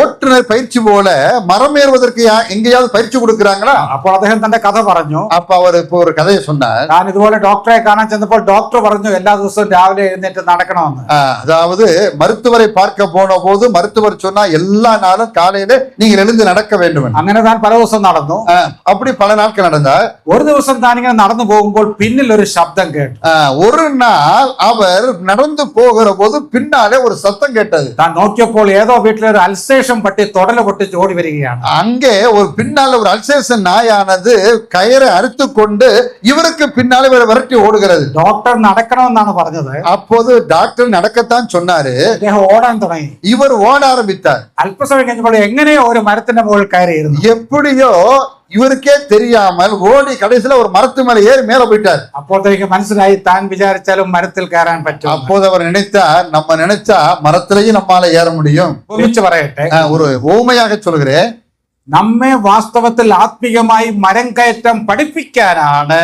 ஓட்டுநர் பயிற்சி போல மரம் ஏறுவதற்கு எங்கேயாவது பயிற்சி கொடுக்குறாங்களா? അപ്പോൾ അദ്ദേഹം തന്റെ കഥ പറഞ്ഞു. அப்ப அவர் இப்போ ஒரு கதையை சொன்னார். ഞാൻ ഇതുപോലെ ഡോക്ടറെ കാണാൻ ചെന്നപ്പോൾ ഡോക്ടർ പറഞ്ഞു എല്ലാ ദിവസവും രാവിലെ എഴുന്നേറ്റ് നടക്കണമെന്ന്. அதாவது மருத்துவரை பார்க்க போன போது மருத்துவர் சொன்னா எல்லா நாளும் காலையில நீங்கள் எழுந்து நடக்க வேண்டும். അങ്ങനെ താൻ പല ദിവസം നടന്നു. அப்படி பல நாட்கள் நடந்தார். ഒരു ദിവസം താൻ ഇങ്ങനെ നടന്നു പോകുമ്പോൾ പിന്നിൽ ഒരു ശബ്ദം കേട്ടു. ஒரு நாள் அவர் நடந்து போகிற போது பின்னாலே ஒரு சத்தம் கேட்டது. താൻ നോക്കിയപ്പോൾ ഏതോ വീട്ടിലെ ഒരു അൽസേഷൻ പട്ടി തൊടല പൊട്ടിച്ച് ഓടി വരികയാണ്. அங்கே ஒரு பின்னால ஒரு அல்சேஷன் நாயானது கயிறை அறுத்து கொண்டு இவருக்கு பின்னாலே விரட்டி ஓடுகிறது. ഡോക്ടർ നടക്കണമെന്നാണ് പറഞ്ഞത്. அப்போது டாக்டர் நடக்கத்தான் சொன்னாரு, അദ്ദേഹം ഓടാൻ തുടങ്ങി. இவர் ஓட ஆரம்பித்தார். അല്പസമയം കഴിഞ്ഞപ്പോൾ എങ്ങനെയോ ഒരു മരത്തിന്റെ മുകളിൽ കയറിയിരുന്നു. எப்படியோ இவருக்கே தெரியாமல் ஓடி கடைசியில ஒரு மரத்து மேல ஏறி மேல போயிட்டார். അപ്പോഴത്തേക്ക് മനസ്സിലായി താൻ വിചാരിച്ചാലും മരത്തിൽ കയറാൻ പറ്റും. அப்போது அவர் நினைத்தார், நம்ம நினைச்சா மரத்திலேயும் நம்மால ஏற முடியும். ഉപമിച്ച് പറയട്ടെ, ஒரு ஓமையாக சொல்கிறேன், നമ്മെ വാസ്തവത്തിൽ ആത്മീയമായി മരം കയറ്റം പഠിപ്പിക്കാനാണ്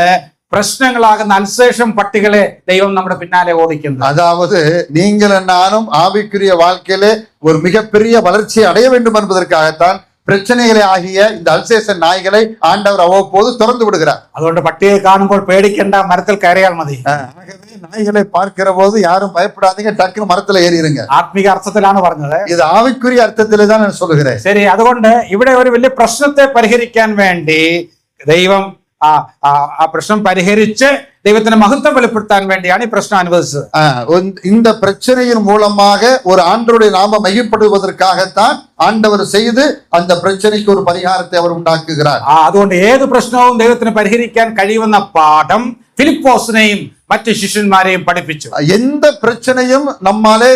പ്രശ്നങ്ങളാകുന്ന അൽസേഷൻ പട്ടികളെ ദൈവം നമ്മുടെ പിന്നാലെ ഓടിക്കുന്നത്. அதாவது நீங்கள் நானும் ஆவிக்குரிய வாழ்க்கையில ஒரு மிகப்பெரிய வளர்ச்சியை அடைய வேண்டும் என்பதற்காகத்தான் பிரச்சனைகளை ஆகிய இந்த அல்சேஷன் நாய்களை ஆண்டவர் அவ்வப்போது திறந்து விடுகிறார். അതുകൊണ്ട് പട്ടിയെ കാണുമ്പോൾ പേടിക്കേണ്ട, മരത്തിൽ കയറിയാൽ മതി. ஆகவே நாய்களை பார்க்கிற போது யாரும் பயப்படாதீங்க, டக்குனு மரத்துல ஏறிடுங்க. ആത്മീക അർത്ഥത്തിലാണ് പറഞ്ഞത്. இது ஆவிக்குரிய அர்த்தத்திலே தான் நான் சொல்லுகிறேன். ശരി, അതുകൊണ്ട് ഇവിടെ ഒരു വലിയ പ്രശ്നത്തെ പരിഹരിക്കാൻ വേണ്ടി ദൈവം ആ പ്രശ്നം പരിഹരിച്ച് ദൈവത്തിന്റെ മഹത്വം വെളിപ്പെടുത്താൻ വേണ്ടിയാണ് ഈ പ്രശ്നം അനുവദിച്ചത്. இந்த பிரச்சனையின் மூலமாக ஒரு ஆண்டவருடைய நாமம் மையப்படுவதற்காகத்தான் ஆண்டவர் செய்து அந்த பிரச்சனைக்கு ஒரு பரிகாரத்தை அவர் உண்டாக்குகிறார். അതുകൊണ്ട് ഏത് പ്രശ്നവും ദൈവത്തിന് പരിഹരിക്കാൻ കഴിയുമെന്ന പാഠം ഫിലിപ്പോസിനെയും മറ്റു ശിഷ്യന്മാരെയും പഠിപ്പിച്ചു. எந்த பிரச்சனையும் நம்மாலே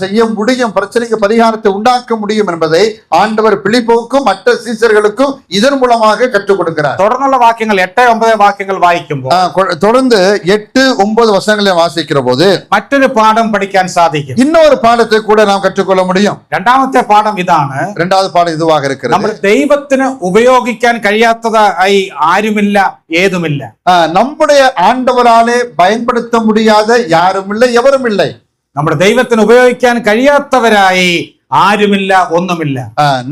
செய்ய முடியும், பிரச்சனைக்கு பரிகாரத்தை உண்டாக்க முடியும் என்பதை ஆண்டவர் பிலிப்போவுக்கும் மற்ற சீசர்களுக்கும் இதன் மூலமாக கற்றுக் கொடுக்கிறார். தொடர்ந்துள்ள വാക്യങ്ങൾ 8-9 വാക്യങ്ങൾ വായിക്കുമ്പോൾ தொடர்ந்து 8-9 வசனங்களை வாசிக்கிற போது മറ്റൊരു പാഠം പഠിക്കാൻ സാധിക്കും. இன்னொரு பாடத்தை கூட நாம் கற்றுக்கொள்ள முடியும். രണ്ടാമത്തെ പാഠം ഇതാണ്. இரண்டாவது பாடம் இதுவாக இருக்கிறது. നമ്മൾ ദൈവത്തിന് ഉപയോഗിക്കാൻ കഴിയാത്തതായി ആരുമില്ല, ഏതുമില്ല. நம்முடைய ஆண்டவராலே பயன்படுத்த முடியாத யாரும் இல்லை, எவரும் இல்லை. നമ്മുടെ ദൈവത്തിന് ഉപയോഗിക്കാൻ കഴിയാത്തവരായി ആരുമില്ല, ഒന്നുമില്ല.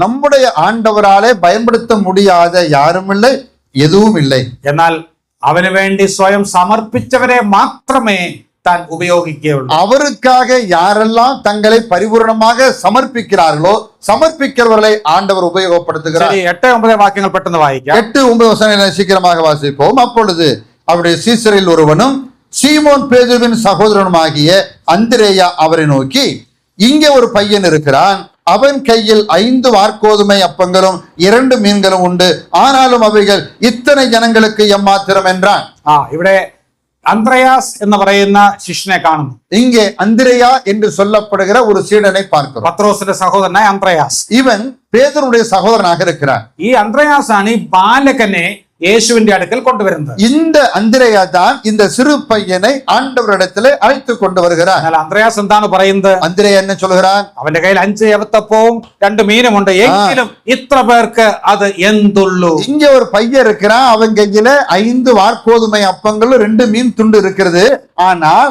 நம்முடைய ஆண்டவராலே பயன்படுத்த முடியாத யாரும் இல்லை, எதுவும் இல்லை. എന്നാൽ അവന് വേണ്ടി സ്വയം സമർപ്പിച്ചവരെ മാത്രമേ താൻ ഉപയോഗിക്കുകയുള്ളൂ. அவருக்காக யாரெல்லாம் தங்களை பரிபூர்ணமாக சமர்ப்பிக்கிறார்களோ சமர்ப்பிக்கிறவர்களை ஆண்டவர் உபயோகப்படுத்துகிறார். 8-9 വാക്യങ്ങൾ പെട്ടെന്ന് വായിക്കാം. 8-9 வசனங்களை சீக்கிரமாக வாசிப்போம். அப்பொழுது அவருடைய சீசரில் ஒருவனும் சீமோன் பேதுருவின் சகோதரனுமாகிய அந்திரேயா அவரை நோக்கி, இங்கே ஒரு பையன் இருக்கிறான், அவன் கையில் 5 வார்கோதுமை அப்பங்களும் 2 மீன்களும் உண்டு, ஆனாலும் அவைகள் இத்தனை ஜனங்களுக்கு எம்மாத்திரம் என்றான். ഇവിടെ അന്ത്രയാസ് എന്ന് പറയുന്ന ശിഷ്യനെ കാണുന്നു. இங்கே அந்திரேயா என்று சொல்லப்படுகிற ஒரு சீடனை பார்க்கிறோம். പത്രോസിന്റെ സഹോദരനായ അന്ത്രയാസ്. இவன் பேதுருடைய சகோதரனாக இருக்கிறான். ഈ അന്ത്രയാസ് ആണ് ഈ ബാലകനെ യേശുവിന്റെ അടുക്കൽ കൊണ്ടുവരുന്നത്. இந்த அந்திரேயா தான் இந்த சிறு பையனை ஆண்டவரிடத்திலே அழைத்து கொண்டு வருகிறார். എന്നാൽ അന്ത്രയാസ് എന്താണ് പറയുന്നത്? அந்திரேயா என்ன சொல்கிறான்? അവന്റെ കയ്യിൽ 5 യവത്തപ്പവും 2 മീനുമുണ്ട്, എങ്കിലും ഇത്ര പേർക്ക് അത് എന്തുള്ളൂ. இங்க ஒரு பையன் இருக்கிறான், அவன் கையில 5 வார்கோதுமை அப்பங்களும் 2 மீன் துண்டு இருக்கிறது. ஆனால்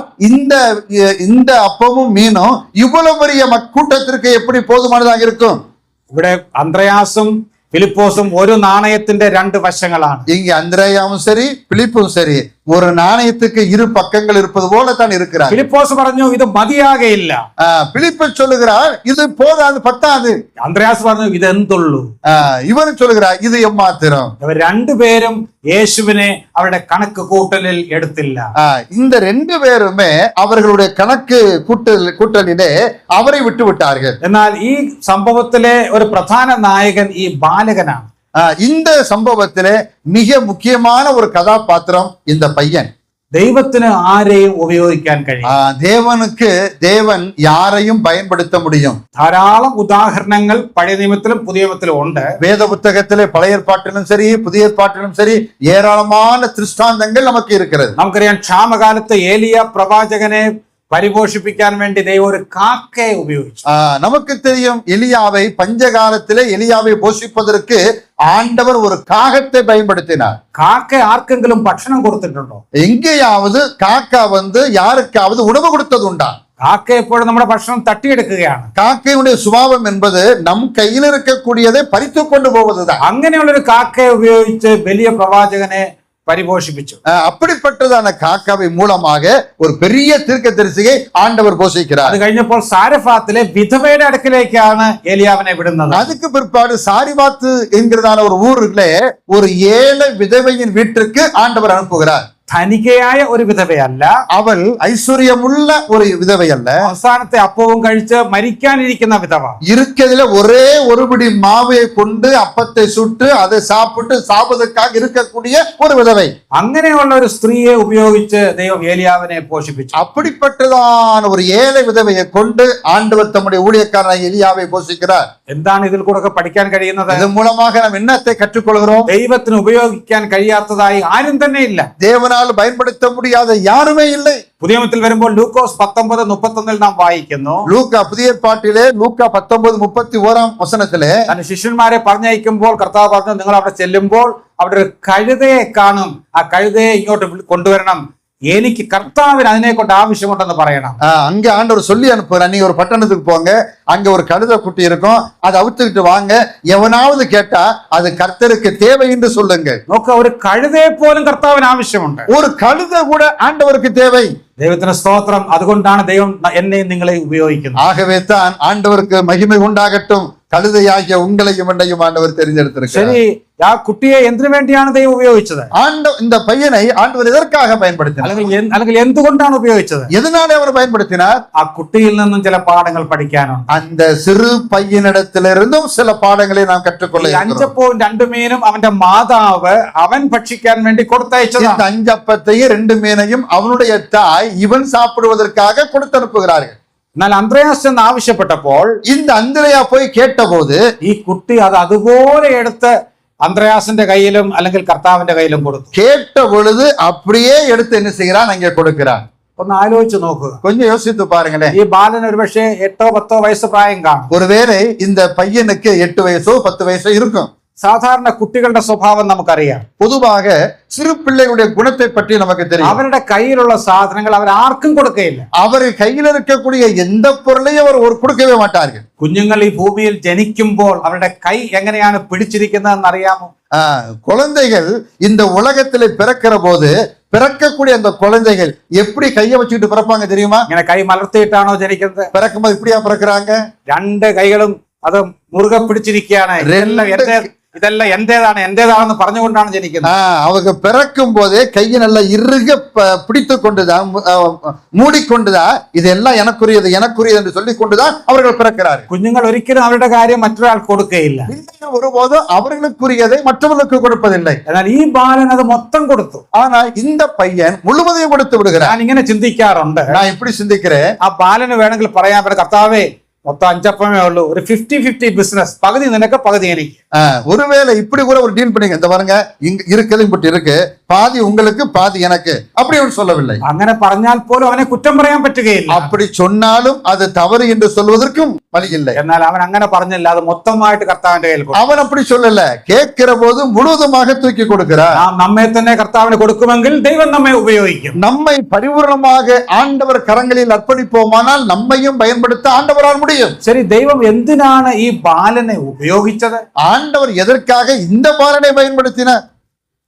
இந்த அப்பமும் மீனும் இவ்வளவு பெரிய கூட்டத்திற்கு எப்படி போதுமானதாக இருக்கும்? ഇവിടെ അന്ത്രയാസും ഫിലിപ്പോസും ഒരു നാണയത്തിന്റെ 2 വശങ്ങളാണ്. இங்க அந்திரேயாவும் சரி பிலிப்பும் சரி ஒரு நாணயத்துக்கு 2 பக்கங்கள் இருப்பது போல தான் இருக்கிறார். ഫിലിപ്പോസ് പറഞ്ഞു ഇത് മതിയാകയില്ല. பிலிப்பு சொல்லுகிறார் இது போதாது, பத்தாது. അന്ത്രയാസ് പറഞ്ഞു ഇത് എന്തുള്ളൂ. இவன் சொல்லுகிறார் இது எம்மாத்திரம். ഇവർ രണ്ടുപേരും യേശുവിനെ അവരുടെ കണക്ക് കൂട്ടലിൽ എടുത്തില്ല. இந்த 2 பேருமே அவர்களுடைய கணக்கு கூட்டலிலே அவரை விட்டு விட்டார்கள். എന്നാൽ ഈ സംഭവത്തിലെ ഒരു പ്രധാന നായകൻ ഈ ബാലകനാണ്. இந்த சம்பவத்திலே மிக முக்கியமான ஒரு கதாபாத்திரம் இந்த பையன். ദൈവത്തിന് ആരെയും ഉപയോഗിക്കാൻ കഴിയും. தேவனுக்கு தேவன் யாரையும் பயன்படுத்த முடியும். ധാരാളം ഉദാഹരണങ്ങൾ പഴയ നിയമത്തിലും പുതിയ നിയമത്തിലും ഉണ്ട്. வேத புத்தகத்திலே பழைய ஏற்பாட்டிலும் சரி புதிய ஏற்பாட்டிலும் சரி ஏராளமான திருஷ்டாந்தங்கள் நமக்கு இருக்கிறது. നമുക്കറിയാം ക്ഷാമകാലത്ത് ഏലിയ പ്രവാചകനെ പരിപോഷിപ്പിക്കാൻ വേണ്ടി ദൈവം ഒരു കാക്കയെ ഉപയോഗിച്ചു. நமக்கு தெரியும் எலியாவை பஞ்சகாலத்திலே எலியாவை போஷிப்பதற்கு ஆண்டவர் ஒரு காகத்தை பயன்படுத்தினார். കാക്ക ആർക്കെങ്കിലും ഭക്ഷണം കൊടുത്തിട്ടുണ്ടോ? எங்கேயாவது காக்கா யாருக்காவது உணவு கொடுத்தது உண்டா? കാക്ക എപ്പോഴും നമ്മുടെ ഭക്ഷണം തട്ടിയെടുക്കുകയാണ്. காக்கையுடைய சுபாவம் என்பது நம் கையில் இருக்கக்கூடியதை பறித்து கொண்டு போவதுதான். അങ്ങനെയുള്ളൊരു കാക്കയെ ഉപയോഗിച്ച് വലിയ പ്രവാചകനെ പരിപോഷിപ്പിച്ചു. அப்படிப்பட்டதான காக்காவை மூலமாக ஒரு பெரிய தீர்க்கதரிசியை ஆண்டவர் போஷிக்கிறார். അത് കഴിഞ്ഞപ്പോൾ സാരഫാത്തിലെ വിധവയുടെ അടുക്കിലേക്കാണ് ഏലിയാവിനെ വിടുന്നത്. அதுக்கு பிற்பாடு சாரிபாத்து என்கிறதான ஒரு ஊரிலே ஒரு 7 விதவையின் வீட்டிற்கு ஆண்டவர் அனுப்புகிறார். ധനികയായ ഒരു വിധവയല്ല, அவள் ஐஸ்வர்யமுள்ள ஒரு விதவை அல்ல, അവസാനത്തെ അപ്പവും കഴിച്ച് മരിക്കാനിരിക്കുന്ന വിധവ. இருக்கிறதுல ஒரே ஒரு பிடி மாவை கொண்டு அப்பத்தை சுட்டு அதை சாப்பிட்டு சாவதற்காக இருக்கக்கூடிய ஒரு விதவை. അങ്ങനെയുള്ള ഒരു സ്ത്രീയെ ഉപയോഗിച്ച് ദൈവം ഏലിയാവിനെ പോഷിപ്പിച്ചു. அப்படிப்பட்டதான ஒரு ஏழை விதவையை கொண்டு ஆண்டவர் தம்முடைய ஊழியக்காரனாகிய எலியாவை போஷிக்கிறார். എന്താണ് ഇതിൽ കൂടെ പഠിക്കാൻ കഴിയുന്നത്? இதன் மூலமாக நாம் என்னத்தை கற்றுக்கொள்கிறோம்? ദൈവത്തിന് ഉപയോഗിക്കാൻ കഴിയാത്തതായി ആരും തന്നെ ഇല്ല. தேவனால் பயன்படுத்த முடியாத யாருமே இல்லை. പുതിയ നിയമത്തിൽ വരുമ്പോൾ ലൂക്കോസ് 19:31 നാം വായിക്കുന്നു, லூக்கா புதிய ஏற்பாட்டிலே லூக்கா 19:31 തന്റെ ശിഷ്യന്മാരെ പറഞ്ഞയക്കുമ്പോൾ കർത്താവ് പറഞ്ഞു, നിങ്ങൾ അവിടെ ചെല്ലുമ്പോൾ അവിടെ ഒരു കഴുതയെ കാണും, ആ കഴുതയെ ഇങ്ങോട്ട് കൊണ്ടുവരണം, എനിക്ക് കർത്താവിന് അതിനെ കൊണ്ട് ആവശ്യമുണ്ടെന്ന് പറയണം. அங்க ஆண்டவர் சொல்லி அனுப்புறார், நீங்க ஒரு பட்டணத்துக்கு போங்க, அங்க ஒரு கழுதை குட்டி இருக்கும், அதை அவுத்துக்கிட்டு வாங்க, எவனாவது கேட்டா அது கர்த்தருக்கு தேவை என்று சொல்லுங்க. നോക്ക, ഒരു കഴുതയെ പോലും കർത്താവിന് ആവശ്യമുണ്ട്. ஒரு கழுதை கூட ஆண்டவருக்கு தேவை. ദൈവത്തിന് സ്തോത്രം. അതുകൊണ്ടാണ് ദൈവം എന്നെയും നിങ്ങളെ ഉപയോഗിക്കുന്നത്. ஆகவே தான் ஆண்டவருக்கு மகிமை உண்டாகட்டும், கழுதையாகிய உங்களையும் என்னையும் ஆண்டவர் தெரிந்தெடுத்திருக்கிறார். ശരി, ആ കുട്ടിയെ എന്തിനു വേണ്ടിയാണ് ദൈവം ഉപയോഗിച്ചത്? இந்த பையனை ஆண்டவர் எதற்காக பயன்படுத்தினார்? അല്ലെങ്കിൽ എന്തുകൊണ്ടാണ് ഉപയോഗിച്ചത്? எதனாலே அவர் பயன்படுத்தினார்? ആ കുട്ടിയിൽ നിന്നും ചില പാഠങ്ങൾ പഠിക്കാനുണ്ട്. அந்த சிறு பையனிடத்திலிருந்தும் சில பாடங்களை நாம் கற்றுக்கொள்ள இருக்கிறோம். 5 അപ്പവും 2 മീനും അവന്റെ മാതാവ് അവൻ ഭക്ഷിക്കാൻ വേണ്ടി കൊടുത്തയച്ചതാണ്. இந்த 5 அப்பத்தையும் 2 மீனையும் அவனுடைய தாய் இவன் சாப்பிடுவதற்காக கொடுத்து அனுப்புகிறார்கள். എന്നാൽ അന്ത്രയാസ് എന്ന് ആവശ്യപ്പെട്ടപ്പോൾ இந்த அந்திரேயா போய் கேட்டபோது ഈ കുട്ടി അത് അതുപോലെ എടുത്ത് അന്ത്രയാസിന്റെ കയ്യിലും അല്ലെങ്കിൽ കർത്താവിന്റെ കയ്യിലും കൊടുത്തു. கேட்ட பொழுது அப்படியே எடுத்து என்ன செய்கிறான், அங்கே கொடுக்கிறான். ഒന്ന് ആലോചിച്ച് നോക്കുക. கொஞ்சம் யோசித்து பாருங்களேன். ഈ ബാലന് ഒരുപക്ഷെ 8-10 വയസ്സ് പ്രായം കാണും. ஒருவேளை இந்த பையனுக்கு 8 வயசோ 10 வயசோ இருக்கும். സാധാരണ കുട്ടികളുടെ സ്വഭാവം നമുക്കറിയാം. பொதுவாக சிறு பிள்ளைகளுடைய குணத்தை பற்றி நமக்கு தெரியும். അവരുടെ കയ്യിലുള്ള സാധനങ്ങൾ അവർ ആർക്കും കൊടുക്കയില്ല. அவர் கையில் இருக்கக்கூடிய எந்த பொருளையும் அவர் ஒரு கொடுக்கவே மாட்டார்கள். കുഞ്ഞുങ്ങൾ ഈ ഭൂമിയിൽ ജനിക്കുമ്പോൾ അവരുടെ കൈ എങ്ങനെയാണ് പിടിച്ചിരിക്കുന്നതെന്ന് അറിയാമോ? குழந்தைகள் இந்த உலகத்திலே பிறக்கிற போது பிறக்கக்கூடிய அந்த குழந்தைகள் எப்படி கையை வச்சுக்கிட்டு பிறப்பாங்க தெரியுமா? ഇങ്ങനെ കൈ മലർത്തിയിട്ടാണോ ജനിക്കുന്നത്? பிறக்கும்போது இப்படியா பிறக்கிறாங்க? 2 കൈകളും അത് മുറുകെ പിടിച്ചിരിക്കുകയാണ്. ഇതെല്ലാം എന്റേതാണെന്ന് പറഞ്ഞുകൊണ്ടാണ് ജനിക്കുന്നത്. அவங்க பிறக்கும் போதே கையை நல்லா இறுக பிடித்து கொண்டுதான் மூடிக்கொண்டுதான் இதெல்லாம் எனக்குரியது என்று சொல்லிக் கொண்டுதான் அவர்கள் பிறக்கிறார்கள். കുഞ്ഞുങ്ങൾ ഒരിക്കലും അവരുടെ കാര്യം മറ്റൊരാൾ കൊടുക്കുകയില്ല. ஒருபோதும் அவர்களுக்குரியதை மற்றவர்களுக்கு கொடுப்பதில்லை. എന്നാൽ ഈ ബാലൻ അത് മൊത്തം കൊടുത്തു. ஆனா இந்த பையன் முழுவதையும் கொடுத்து விடுகிறார். ഞാൻ ഇങ്ങനെ ചിന്തിക്കാറുണ്ട്. நான் இப்படி சிந்திக்கிறேன், ആ ബാലന് വേണമെങ്കിൽ പറയാൻ പറ്റും, കർത്താവേ மொத்தம் 5 அப்பமே உള്ളൂ, ஒரு 50-50 பிசினஸ், பகுதி நினைக்க பகுதி எனக்கு. ஒருவேளை இப்படி கூட ஒரு டீல் பண்ணிங்க, இந்த பாருங்க இங்க இருக்கிறது இப்படி இருக்கு, பாதி உங்களுக்கு பாதி எனக்கு, அப்படி ஒன்று சொல்லவில்லை. അങ്ങനെ പറഞ്ഞാൽ പോലും അവനെ കുറ്റം പറയാൻ പറ്റുകയില്ല. அப்படி சொன்னாலும் அது தவறு என்று சொல்வதற்கும் வழி இல்லை. എന്നാൽ അവൻ അങ്ങനെ പറഞ്ഞില്ല, അത് മൊത്തമായിട്ട് കർത്താവിന്റെ കയ്യിൽ കൊടുത്തു. அவன் அப்படி சொல்லல, கேட்கிற போது முழுவதுமாக தூக்கி கொடுக்கிறார். നാം നമ്മെ തന്നെ കർത്താവിന് കൊടുക്കുമെങ്കിൽ ദൈവം നമ്മെ ഉപയോഗിക്കും. நம்மை பரிபூர்ணமாக ஆண்டவர் கரங்களில் அர்ப்பணிப்போமானால் நம்மையும் பயன்படுத்த ஆண்டவரால் முடியும். ശരി, ദൈവം എന്തിനാണ് ഈ ബാലനെ ഉപയോഗിച്ചത്? ஆண்டவர் எதற்காக இந்த பாலனை பயன்படுத்தினார்?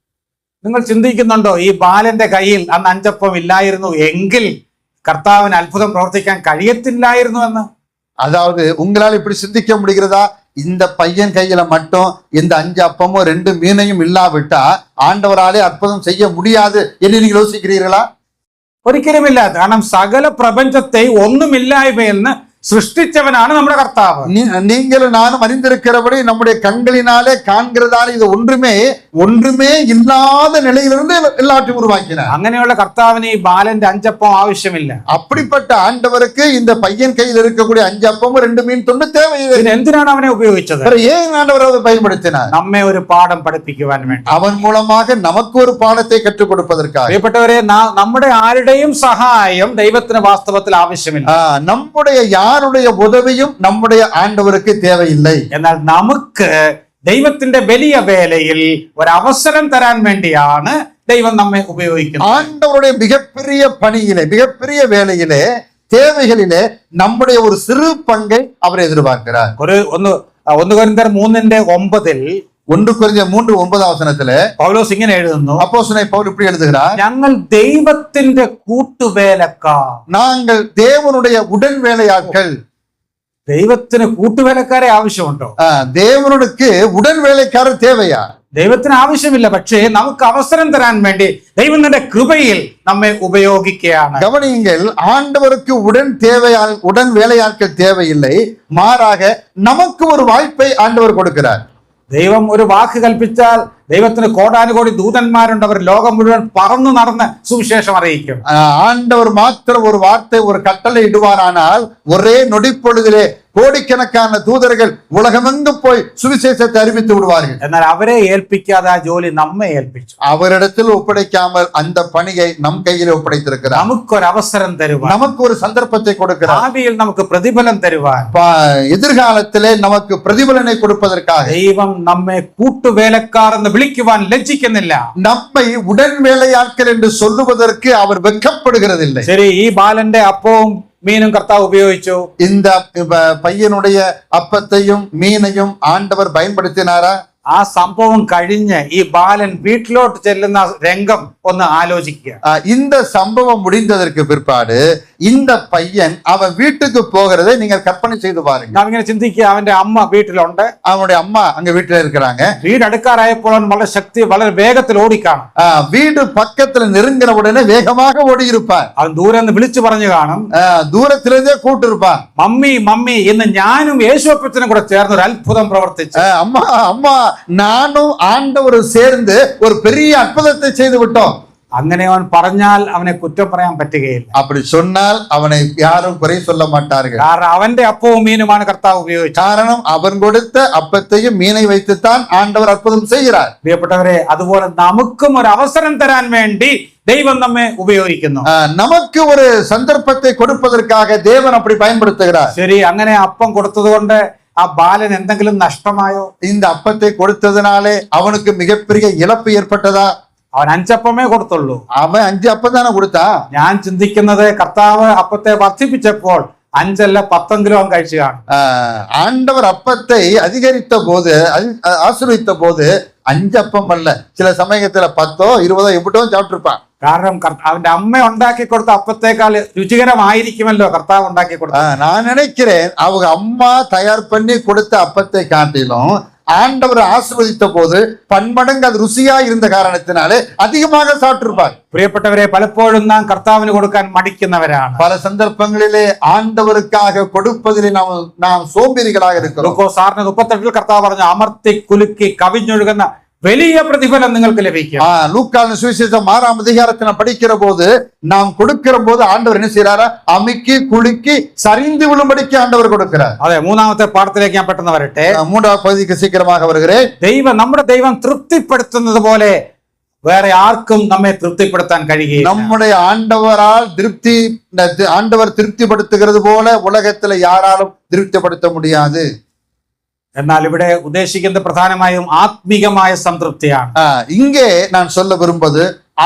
നിങ്ങൾ ചിന്തിക്കുന്നുണ്ടോ? ഈ ബാലന്റെ കയ്യിൽ അന്ന് 5 അപ്പം ഇല്ലായിരുന്നു എങ്കിൽ കർത്താവിന് അത്ഭുതം പ്രവർത്തിക്കാൻ കഴിയത്തില്ലായിരുന്നു എന്ന്? அதாவது உங்களால் இப்படி சிந்திக்க முடிகிறதா? இந்த பையன் கையில மட்டும் இந்த 5 அப்பமும் 2 மீனையும் இல்லாவிட்டா ஆண்டவராலே அற்புதம் செய்ய முடியாது என்று நீங்கள் யோசிக்கிறீர்களா? ഒരിക്കലുമില്ല. കാരണം സകല പ്രപഞ്ചത്തെ ഒന്നുമില്ലായ്മയിൽ നിന്ന് സൃഷ്ടിച്ചവനാണ് നമ്മുടെ കർത്താവ്. நீங்களும் நானும் அறிந்திருக்கிறபடி நம்முடைய கண்களினாலே காண்கிறதால இது ஒன்றுமே இல்லாத நிலையிலிருந்து எல்லாத்தையும் உருவாக்கினார். അങ്ങനെയുള്ള കർത്താവിന് ഈ ബാലന്റെ 5 അപ്പം ആവശ്യമില്ല. அப்படிப்பட்ட ஆண்டவருக்கு இந்த பையன் கையில் இருக்கக்கூடிய 5 அப்பமும் 2 மீன் துண்டு தேவையில்லை. പിന്നെ എന്തിനാണ് അവനെ ഉപയോഗിച്ചത്? ஏன் ஆண்டவர் அதை பயன்படுத்தினார்? നമ്മെ ഒരു പാഠം പഠിപ്പിക്കുവാൻ വേണ്ടി. அவன் மூலமாக நமக்கு ஒரு பாடத்தை கற்றுக் கொடுப்பதற்காக. പ്രിയപ്പെട്ടവരെ, നമ്മുടെ ആരുടെയും സഹായം ദൈവത്തിന് വാസ്തവത്തിൽ ആവശ്യമില്ല. நம்முடைய யாருடைய உதவியும் நம்முடைய ஆண்டவருக்கு தேவையில்லை. എന്നാൽ നമുക്ക് ദൈവത്തിന്റെ വലിയ വേലയിൽ ഒരു അവസരം തരാൻ വേണ്ടിയാണ് ദൈവം നമ്മെ ഉപയോഗിക്കുന്നത്. ஆண்டவருடைய மிகப்பெரிய பணியிலே, மிகப்பெரிய வேலையிலே, தேவைகளிலே நம்முடைய ஒரு சிறு பங்கை அவர் எதிர்பார்க்கிறார். 1 കൊരിന്ത്യർ 3:9 1 கொரிந்தியர் 3:9 പൗലോസ് ഇങ്ങനെ എഴുതുന്നു, அப்போஸ்தலனாகிய பவுல் இப்படி எழுதுகிறார், ഞങ്ങൾ ദൈവത്തിന്റെ കൂട്ടുവേലക്കാർ. நாங்கள் தேவனுடைய உடன் வேலையாட்கள். ദൈവത്തിന് കൂട്ടുവേലക്കാരെ ആവശ്യമുണ്ടോ? தேவனுக்கு உடன் வேலைக்காரர் தேவையா? ദൈവത്തിന് ആവശ്യമില്ല, പക്ഷേ നമുക്ക് അവസരം തരാൻ വേണ്ടി ദൈവം തന്റെ കൃപയിൽ നമ്മെ ഉപയോഗിക്കുകയാണ്. கவனியுங்கள், ஆண்டவருக்கு உடன் வேலையாட்கள் தேவையில்லை, மாறாக நமக்கு ஒரு வாய்ப்பை ஆண்டவர் கொடுக்கிறார். ദൈവം ഒരു വാക്ക് കൽപ്പിച്ചാൽ ദൈവത്തിന് കോടാനുകോടി ദൂതന്മാരുണ്ട്. അവർ ലോകം മുഴുവൻ പറന്നു നടന്ന് സുവിശേഷം അറിയിക്കും. ஆண்டவர் மாத்திரம் ஒரு வார்த்தை, ஒரு கட்டளை இடுவாரானால் ஒரே நொடிப்பொழுதிலே கோடிக்கணக்கான தூதர்கள் உலகமெங்கும் போய் சுவிசேஷத்தை அறிவித்து விடுவார்கள். എന്നാൽ അവരെ ഏൽപ്പിക്കാതെ ആ ജോലി നമ്മെ ഏൽപ്പിച്ചു. அவரிடத்தில் ஒப்படைக்காமல் அந்த பணியை நம் கையில் ஒப்படைத்திருக்கிறார். നമുക്കൊരു അവസരം തരുവാൻ, நமக்கு ஒரு சந்தர்ப்பத்தை கொடுக்கிறார். ഭാവിയിൽ നമുക്ക് പ്രതിഫലം തരുവാൻ, எதிர்காலத்திலே நமக்கு பிரதிபலனை கொடுப்பதற்காக ദൈവം നമ്മെ കൂട്ടുവേലക്കാർ എന്ന് വിളിക്കുവാൻ ലജ്ജിക്കുന്നില്ല. நம்மை உடன் வேலையாட்கள் என்று சொல்லுவதற்கு அவர் வெட்கப்படுகிறதில்லை. ശരി, ഈ ബാലന്റെ അപ്പവും മീനും കർത്താവ് ഉപയോഗിച്ചു. இந்த பையனுடைய அப்பத்தையும் மீனையும் ஆண்டவர் பயன்படுத்தினாரா? ആ സംഭവം കഴിഞ്ഞ് ഈ ബാലൻ വീട്ടിലോട്ട് ചെല്ലുന്ന രംഗം ഒന്ന് ആലോചിക്കുക. இந்த சம்பவம் முடிந்ததற்கு பிற்பாடு இந்த பையன் அவன் வீட்டுக்கு போகிறதை நீங்கள் கற்பனை செய்து பாருங்க. നാം ഇങ്ങനെ ചിന്തിക്കുക, അവന്റെ അമ്മ വീട്ടിലുണ്ട്, அவனுடைய அம்மா அங்க வீட்டுல இருக்கிறாங்க. വീട് അടുക്കാറായപ്പോൾ അവൻ വളരെ വേഗത്തിൽ ഓടിക്കാണും. வீடு பக்கத்துல நெருங்கின உடனே வேகமாக ஓடி இருப்பான். അവൻ ദൂരെ നിന്ന് വിളിച്ചു പറഞ്ഞു കാണും, தூரத்திலிருந்தே கூட்டு இருப்பான், മമ്മി മമ്മി എന്ന് ഞാനും യേശുവപ്പച്ചനും കൂടെ ചേർന്ന് ഒരു അത്ഭുതം പ്രവർത്തിച്ചു. அம்மா அம்மா நானும் ஆண்டவரும் சேர்ந்து ஒரு பெரிய அற்புதத்தை செய்து விட்டோம். അങ്ങനെ അവൻ പറഞ്ഞാൽ അവനെ കുറ്റം പറയാൻ പറ്റുകയില്ല. அப்படி சொன்னால் அவனை யாரும் குறை சொல்ல மாட்டார்கள். കാരണം അവന്റെ അപ്പവും മീനുമാണ് കർത്താവ് ഉപയോഗിച്ചത്. காரணம் அவன் கொடுத்த அப்பத்தையும் மீனை வைத்துத்தான் ஆண்டவர் அற்புதம் செய்கிறார். പ്രിയപ്പെട്ടവരെ, അതുപോലെ നമുക്കും ഒരു അവസരം തരാൻ വേണ്ടി ദൈവം നമ്മെ ഉപയോഗിക്കുന്നു. நமக்கு ஒரு சந்தர்ப்பத்தை கொடுப்பதற்காக தேவன் அப்படி பயன்படுத்துகிறார். ശരി, അങ്ങനെ അപ്പം കൊടുത്തത് കൊണ്ട് ആ ബാലൻ എന്തെങ്കിലും നഷ്ടമായോ? இந்த அப்பத்தை கொடுத்ததுனாலே அவனுக்கு மிகப்பெரிய இழப்பு ஏற்பட்டதா? അവൻ 5 അപ്പമേ കൊടുത്തുള്ളൂ. அவன் 5 அப்பம் தானே கொடுத்தான். ഞാൻ ചിന്തിക്കുന്നത് കർത്താവ് അപ്പത്തെ വർദ്ധിപ്പിച്ചപ്പോൾ 5 അല്ല 10 അവൻ കഴിച്ചു കാണും. ஆண்டவர் அப்பத்தை அதிகரித்த போது, ஆசீர்வதித்த போது 5 அப்பம் அல்ல, சில சமயத்துல 10 20 எப்படியோ சாப்பிட்டிருப்பான். കാരണം അവന്റെ അമ്മ ഉണ്ടാക്കി കൊടുത്ത അപ്പത്തേക്കാൾ രുചികരമായിരിക്കുമല്ലോ കർത്താവ് ഉണ്ടാക്കി കൊടുത്ത. நான் நினைக்கிறேன் அவங்க அம்மா தயார் பண்ணி கொடுத்த அப்பத்தை காட்டிலும் ஆண்டவர் ஆசீர்வதித்த போது பன்மடங்கு அது ருசியா இருந்த காரணத்தினாலே அதிகமாக சாப்பிட்டிருப்பார். പ്രിയപ്പെട്ടവരെ, പലപ്പോഴും നാം കർത്താവിന് കൊടുക്കാൻ മടിക്കുന്നവരാണ്. பல சந்தர்ப்பங்களிலே ஆண்டவருக்காக கொடுப்பதிலே நாம் சோம்பேறிகளாக இருக்கிறோம். ലൂക്കോസ് 6:38 കർത്താവ് പറഞ്ഞു, അമർത്തി കുലുക്കി കവിഞ്ഞൊഴുകുന്ന വലിയ പ്രതിഫലം നിങ്ങൾക്ക് ലഭിക്കും. லூக்கான சுவிசேஷம் 6ஆம் அதிகாரத்தை படிக்கிற போது நாம் கொடுக்கிற போது ஆண்டவர் என்ன செய்யறாரா? அமுக்கி குலுக்கி சரிந்து விழும்படிக்கு ஆண்டவர் கொடுக்கிறார். അതെ, മൂന്നാമത്തെ പാഠത്തിലേക്ക് ഞാൻ പെട്ടെന്ന് വരട്ടെ. 3ஆம் பகுதிக்கு சீக்கிரமாக வருகிறேன். നമ്മുടെ ദൈവം തൃപ്തിപ്പെടുത്തുന്നത് പോലെ വേറെ ആർക്കും നമ്മെ തൃപ്തിപ്പെടുത്താൻ കഴിയില്ല. நம்முடைய ஆண்டவர் திருப்திப்படுத்துகிறது போல உலகத்துல யாராலும் திருப்திப்படுத்த முடியாது. എന്നാൽ ഇവിടെ ഉദ്ദേശിക്കുന്നത് പ്രധാനമായും ആത്മീകമായ സംതൃപ്തിയാണ്. இங்கே நான் சொல்ல விரும்புவது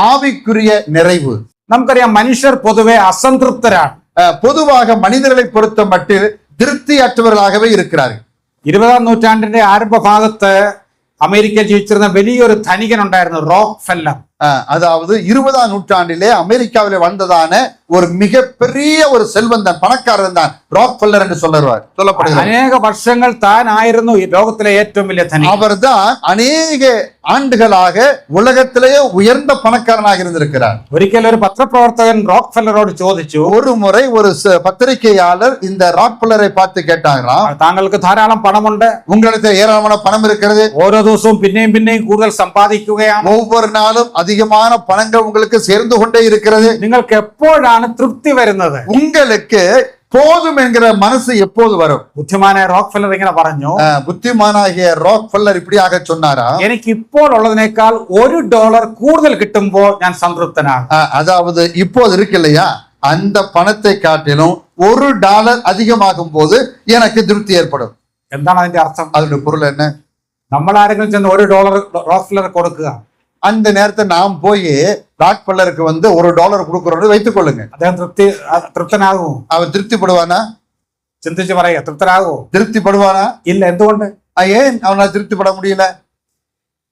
ஆவிக்குரிய நிறைவு. നമുക്കറിയാം, മനുഷ്യർ പൊതുവെ അസംതൃപ്തരാണ്. பொதுவாக மனிதர்களை பொறுத்த மட்டில் திருப்தியற்றவர்களாகவே இருக்கிறார்கள். 20ஆം നൂറ്റാണ്ടിന്റെ ആരംഭഭാഗത്ത് അമേരിക്കയിൽ ജീവിച്ചിരുന്ന വലിയൊരു ധനികൻ ഉണ്ടായിരുന്നു, റോക്ക്ഫെല്ലർ. அதாவது 20ஆம் நூற்றாண்டிலே அமெரிக்காவிலே வந்ததான ஒரு மிகப்பெரிய ஒரு செல்வந்தன், பணக்காரன் தான் ராக்ஃபெல்லர் என்று சொல்லப்படுகிறார். അനേക വർഷങ്ങൾ താൻ ആയിരുന്നു ഈ ലോകത്തിലെ ഏറ്റവും വലിയ ധനികൻ. அவர் தான் அநேக ஆண்டுகளாக உலகத்திலேயே உயர்ந்த பணக்காரனாக இருந்திருக்கிறார். ഒരിക്കൽ ഒരു പത്രപ്രവർത്തകൻ റോക്ക്ഫെല്ലറോട് ചോദിച്ചു, ஒரு முறை ஒரு பத்திரிகையாளர் இந்த ராக்ஃபெல்லரை பார்த்து கேட்டாங்களாம், താങ്കൾക്ക് ധാരാളം പണമുണ്ട്, உங்களிடத்தில் ஏராளமான பணம் இருக்கிறது, ഓരോ ദിവസവും പിന്നെയും കൂടുതൽ സമ്പാദിക്കുകയാണ്, ஒவ்வொரு நாளும் அதிகமான பணங்கள் உங்களுக்கு சேர்ந்து கொண்டே இருக்கிறது, നിങ്ങൾക്ക് എപ്പോഴാണ് തൃപ്തി വരുന്നത്? உங்களுக்கு போதும் என்கிற மனசு எப்போது வரும்? ബുദ്ധിമാനായ റോക്ക്ഫെല്ലർ ഇങ്ങനെ പറഞ്ഞു, புத்திமானாகிய ராக்ஃபெல்லர் இப்படியாக சொன்னாரா, എനിക്ക് ഇപ്പോൾ ഉള്ളതിനേക്കാൾ $1 കൂടുതൽ കിട്ടുമ്പോൾ ഞാൻ സംതൃപ്തനാണ്. அதாவது இப்போது இருக்கு இல்லையா, அந்த பணத்தை காட்டிலும் $1 அதிகமாகும் போது எனக்கு திருப்தி ஏற்படும். എന്താണ് അതിന്റെ അർത്ഥം? அதனுடைய பொருள் என்ன? നമ്മൾ ആരെങ്കിലും ചെന്ന് $1 റോക്ക്ഫെല്ലർ കൊടുക്കുക, அந்த நேரத்தை நாம் போய் ராக்ஃபெல்லருக்கு வந்து $1 கொடுக்குறோம்னு வைத்துக் கொள்ளுங்க, അദ്ദേഹം തൃപ്തനാകുമോ? அவர் திருப்திப்படுவானா? ചിന്തിച്ച് പറയുക, തൃപ്തനാകുമോ? திருப்திப்படுவானா? ഇല്ല. എന്തുകൊണ്ട്? ஏன் அவனால திருப்திப்பட முடியல?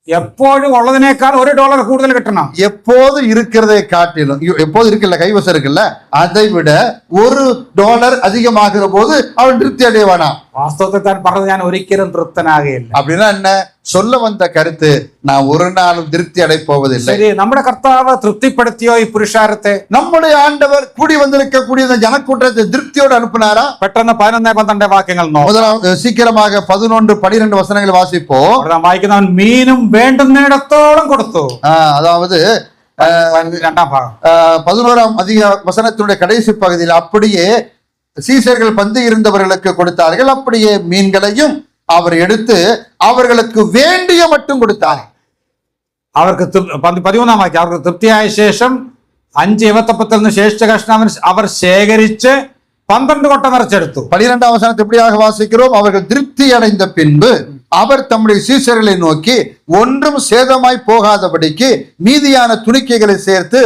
എപ്പോഴും ഉള്ളതിനേക്കാൾ $1 കൂടുതൽ കിട്ടണം. எப்போது இருக்கிறதை காட்டிலும், எப்போது இருக்குல்ல, கைவசம் இருக்குல்ல, அதை விட $1 அதிகமாகிற போது அவன் திருப்தி அடைவானா? വാസ്തവത്തിൽ താൻ പറഞ്ഞത് ഞാൻ ഒരിക്കലും തൃപ്തനാകുകയില്ല. அப்படின்னா என்ன சொல்ல வந்த கருத்து, நான் ஒரு நாளும் திருப்தி அடை போவதில்லை. ശരി, നമ്മുടെ കർത്താവ് തൃപ്തിപ്പെടുത്തിയോ ഈ പുരുഷാരത്തെ? நம்முடைய ஆண்டவர் கூடி வந்திருக்கக்கூடிய இந்த ஜனக்கூட்டத்தை திருப்தியோடு அனுப்பினாரா? പെട്ടെന്ന് 11-12 വാക്യങ്ങൾ നോക്കാം. முதலாவது சீக்கிரமாக 11-12 வசனங்களை வாசிப்போம். അവിടെ നാം വായിക്കുന്നവൻ മീനും വേണ്ടുന്നിടത്തോളം കൊടുത്തു. அதாவது 2-ാം ഭാഗം 11ஆம் வசனத்தினுடைய கடைசி பகுதியில் அப்படியே சீசர்கள் பந்தி இருந்தவர்களுக்கு கொடுத்தார்கள், அப்படியே மீன்களையும் அவர் எடுத்து அவர்களுக்கு வேண்டிய மட்டும் கொடுத்தார். അവർക്ക് 13-ാം വാക്യം, അവർക്ക് തൃപ്തിയായ ശേഷം 5 യവത്തപ്പത്തിൽ ശേഷിച്ച കഷ്ണം അവർ ശേഖരിച്ച് 12 കൊട്ട നിറച്ചെടുത്തു. 12ஆம் வசனத்தை இப்படியாக வாசிக்கிறோம். அவர்கள் திருப்தி அடைந்த பின்பு அவர் தம்முடைய சீசர்களை நோக்கி ஒன்றும் சேதமாய் போகாதபடிக்கு மீதியான துணிக்கைகளை சேர்த்து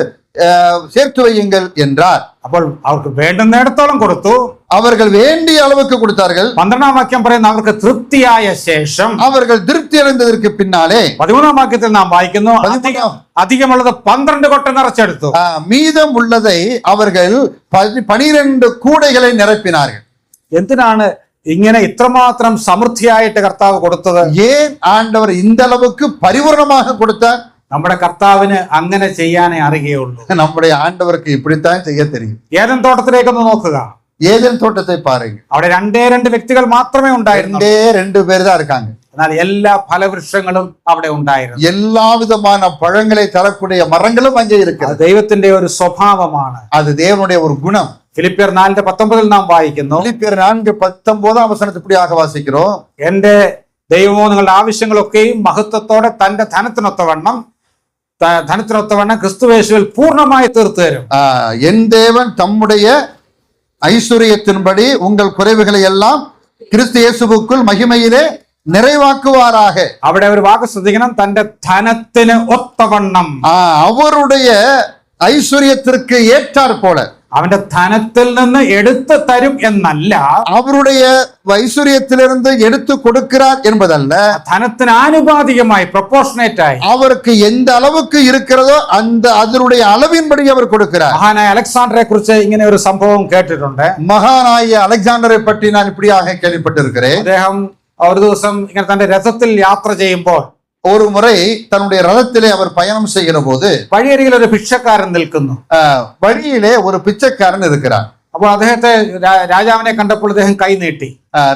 வையுங்கள் என்றார். അപ്പോൾ അവർക്ക് വേണ്ടുന്നിടത്തോളം കൊടുത്തു. அவர்கள் வேண்டிய அளவுக்கு கொடுத்தார்கள். 12-ാം വാക്യം പറയുന്ന അവർക്ക് തൃപ്തിയായ ശേഷം, அவர்கள் திருப்தி அடைந்ததற்கு பின்னாலே 13-ാം വാക്യത്തിൽ നാം വായിക്കുന്നു അധികമുള്ളത് 12 കൊട്ട നിറച്ചെടുത്തു. மீதம் உள்ளதை அவர்கள் 12 கூடைகளை நிரப்பினார்கள். എന്തിനാണ് ഇങ്ങനെ ഇത്രമാത്രം സമൃദ്ധിയായിട്ട് കർത്താവ് കൊടുത്തത്? ஏன் ஆண்டவர் இந்த அளவுக்கு பரிபூர்ணமாக கொடுத்தார்? നമ്മുടെ കർത്താവിന് അങ്ങനെ ചെയ്യാനേ അറിയുകയുള്ളൂ. நம்முடைய ஆண்டவருக்கு இப்படித்தான் செய்ய தெரியும். ഏദൻ തോട്ടത്തിലേക്കൊന്ന് നോക്കുക. ஏதேன் தோட்டத்தை பாருங்க. അവിടെ 2 വ്യക്തികൾ മാത്രമേ ഉണ്ടായിരുന്നു. 2 பேர் தான் இருக்காங்க. എന്നാൽ എല്ലാ ഫലവൃക്ഷങ്ങളും അവിടെ ഉണ്ടായിരുന്നു. எல்லா விதமான பழங்களை தரக்கூடிய மரங்களும் அங்கே இருக்கிறது. ദൈവത്തിന്റെ ഒരു സ്വഭാവമാണ്. அது தேவனுடைய ஒரு குணம். ഫിലിപ്പിയർ 4:19 നാം വായിക്കുന്നു. பிலிப்பியர் 4:19 வசனத்தை இப்படியாக வாசிக்கிறோம். എന്റെ ദൈവമോ നിങ്ങളുടെ ആവശ്യങ്ങളൊക്കെയും മഹത്വത്തോടെ തന്റെ ധനത്തിനൊത്തവണ്ണം ക്രിസ്തുവേശുവിൽ പൂർണ്ണമായി തീർത്തു തരും. என் தேவன் தம்முடைய ஐஸ்வரியத்தின்படி உங்கள் குறைவுகளை எல்லாம் கிறிஸ்து இயேசுவுக்குள் மகிமையிலே நிறைவாக்குவாராக. അവിടെ ഒരു വാക്ക് ശ്രദ്ധിക്കണം, തന്റെ ധനത്തിന് ഒത്തവണ്ണം. அவருடைய ஐஸ்வரியத்திற்கு ஏற்றார் போல. അവന്റെ ധനത്തിൽ നിന്ന് എടുത്തു തരും എന്നല്ല, அவருடைய ஐஸ்வரியத்திலிருந்து எடுத்து கொடுக்கிறார் என்பதல்ல, ധനത്തിന് ആനുപാതികമായി പ്രൊപ്പോർഷനേറ്റ് ആയി அவருக்கு எந்த அளவுக்கு இருக்கிறதோ அந்த அதனுடைய அளவின்படி அவர் கொடுக்கிறார். മഹാനായ അലക്സാണ്ടറെ കുറിച്ച് ഇങ്ങനെ ഒരു സംഭവം കേട്ടിട്ടുണ്ട്. மகானாய அலெக்சாண்டரை பற்றி நான் இப்படியாக கேள்விப்பட்டிருக்கிறேன். അദ്ദേഹം ഒരു ദിവസം ഇങ്ങനെ തന്റെ രഥത്തിൽ യാത്ര ചെയ്യുമ്പോൾ ஒரு முறை தன்னுடைய ரதத்திலே அவர் பயணம் செய்கிற போது വഴിയരികിൽ ഒരു ഭിക്ഷക്കാരൻ നിൽക്കുന്നു. வழியிலே ஒரு பிச்சைக்காரன் இருக்கிறார். അപ്പോൾ അദ്ദേഹത്തെ രാജാവിനെ കണ്ടപ്പോൾ അദ്ദേഹം കൈ നീട്ടി.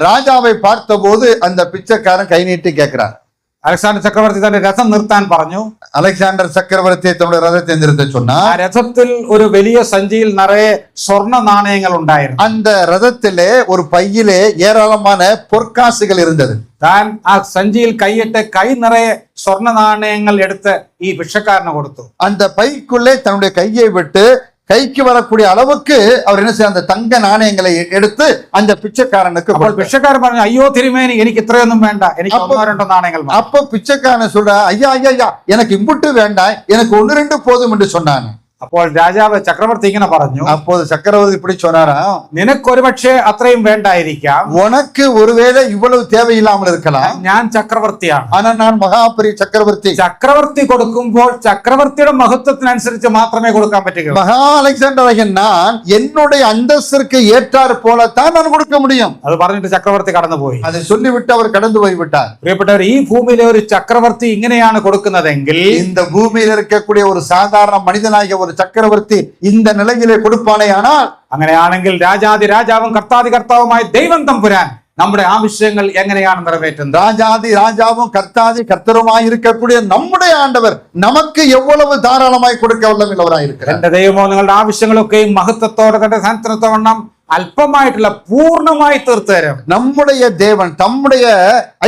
ராஜாவை பார்த்தபோது அந்த பிச்சைக்காரன் கை நீட்டி கேட்கிறார். അലക്സാണ്ടർ ചക്രവർത്തി തന്റെ രഥം നിർത്താൻ പറഞ്ഞു. அலெக்சாண்டர் சக்கரவர்த்தி தன்னுடைய ரதத்தை நிறுத்த சொன்னார். ആ രഥത്തിൽ ഒരു വലിയ സഞ്ചിയിൽ നിറയെ സ്വർണ്ണ നാണയങ്ങൾ ഉണ്ടായിരുന്നു. அந்த ரதத்திலே ஒரு பையிலே ஏராளமான பொற்காசுகள் இருந்தது. താൻ ആ സഞ്ചിയിൽ കൈയിട്ട് കൈ നിറയെ സ്വർണ്ണ നാണയങ്ങൾ എടുത്ത് ഈ ഭിക്ഷക്കാരന് കൊടുത്തു. அந்த பைக்குள்ளே தன்னுடைய கையை விட்டு கைக்கு வரக்கூடிய அளவுக்கு அவர் என்ன செய்ய அந்த தங்க நாணயங்களை எடுத்து அந்த பிச்சைக்காரனுக்கு. അപ്പോൾ ഭിക്ഷക്കാരൻ പറഞ്ഞു, അയ്യോ തിരുമേനി, എനിക്ക് ഇത്രയൊന്നും വേണ്ട, എനിക്ക് 1-2 നാണയങ്ങൾ. அப்ப பிச்சைக்காரன் சொல்ற, ஐயா ஐயா ஐயா எனக்கு இம்புட்டு வேண்டாம், எனக்கு 1-2 போதும் என்று சொன்னான். അപ്പോൾ രാജാവ് ചക്രവർത്തി ഇങ്ങനെ പറഞ്ഞു, அப்போது சக்கரவர்த்தி இப்படி சொன்னாராம், നിനക്കൊരു പക്ഷേ അത്രയും വേണ്ടായിരിക്കാം, உனக்கு ஒருவேளை இவ்வளவு தேவையில்லாமல் இருக்கலாம், ഞാൻ ചക്രവർത്തിയാണ്. ஆனா நான் மகாபெரிய சக்கரவர்த்தி. ചക്രവർത്തി കൊടുക്കുമ്പോൾ ചക്രവർത്തിയുടെ മഹത്വത്തിനനുസരിച്ച് മാത്രമേ കൊടുക്കാൻ പറ്റുകയുള്ളൂ. மகா அலெக்சாண்டர் நான் என்னுடைய அந்தஸ்திற்கு ஏற்றார் போலத்தான் நான் கொடுக்க முடியும். അത് പറഞ്ഞിട്ട് ചക്രവർത്തി കടന്നുപോയി. அதை சொல்லிவிட்டு அவர் கடந்து போய்விட்டார். പ്രിയപ്പെട്ടവർ, ഈ ഭൂമിയിലെ ഒരു ചക്രവർത്തി ഇങ്ങനെയാണ് കൊടുക്കുന്നതെങ്കിൽ இந்த பூமியில் இருக்கக்கூடிய ஒரு சாதாரண மனிதனாகிய ஒரு சக்கரவர்த்தி இந்த நிலையிலே கொடுப்பானே ஆனால், അങ്ങനെയാണെങ്കിൽ രാജാതി രാജാവും കർത്താതി കർത്താവുമായ ദൈവം തമ്പുരാൻ നമ്മുടെ ആവശ്യങ്ങൾ എങ്ങനെയാണ് നിറവേറ്റുന്നത്? ராஜாதி ராஜாவும் கர்த்தாதி கர்த்தருமாய் இருக்கக்கூடிய நம்முடைய ஆண்டவர் நமக்கு எவ்வளவு தாராளமாய் கொடுக்க வல்லவராய் இருக்கிறார். എന്റെ ദൈവമോ നിങ്ങളുടെ ആവശ്യങ്ങളൊക്കെയും മഹത്വത്തോടെ തന്റെ ധനത്തിനൊത്തവണ്ണം അല്പമായിട്ടുള്ള പൂർണ്ണമായി തീർത്തു തരും. நம்முடைய தேவன் தம்முடைய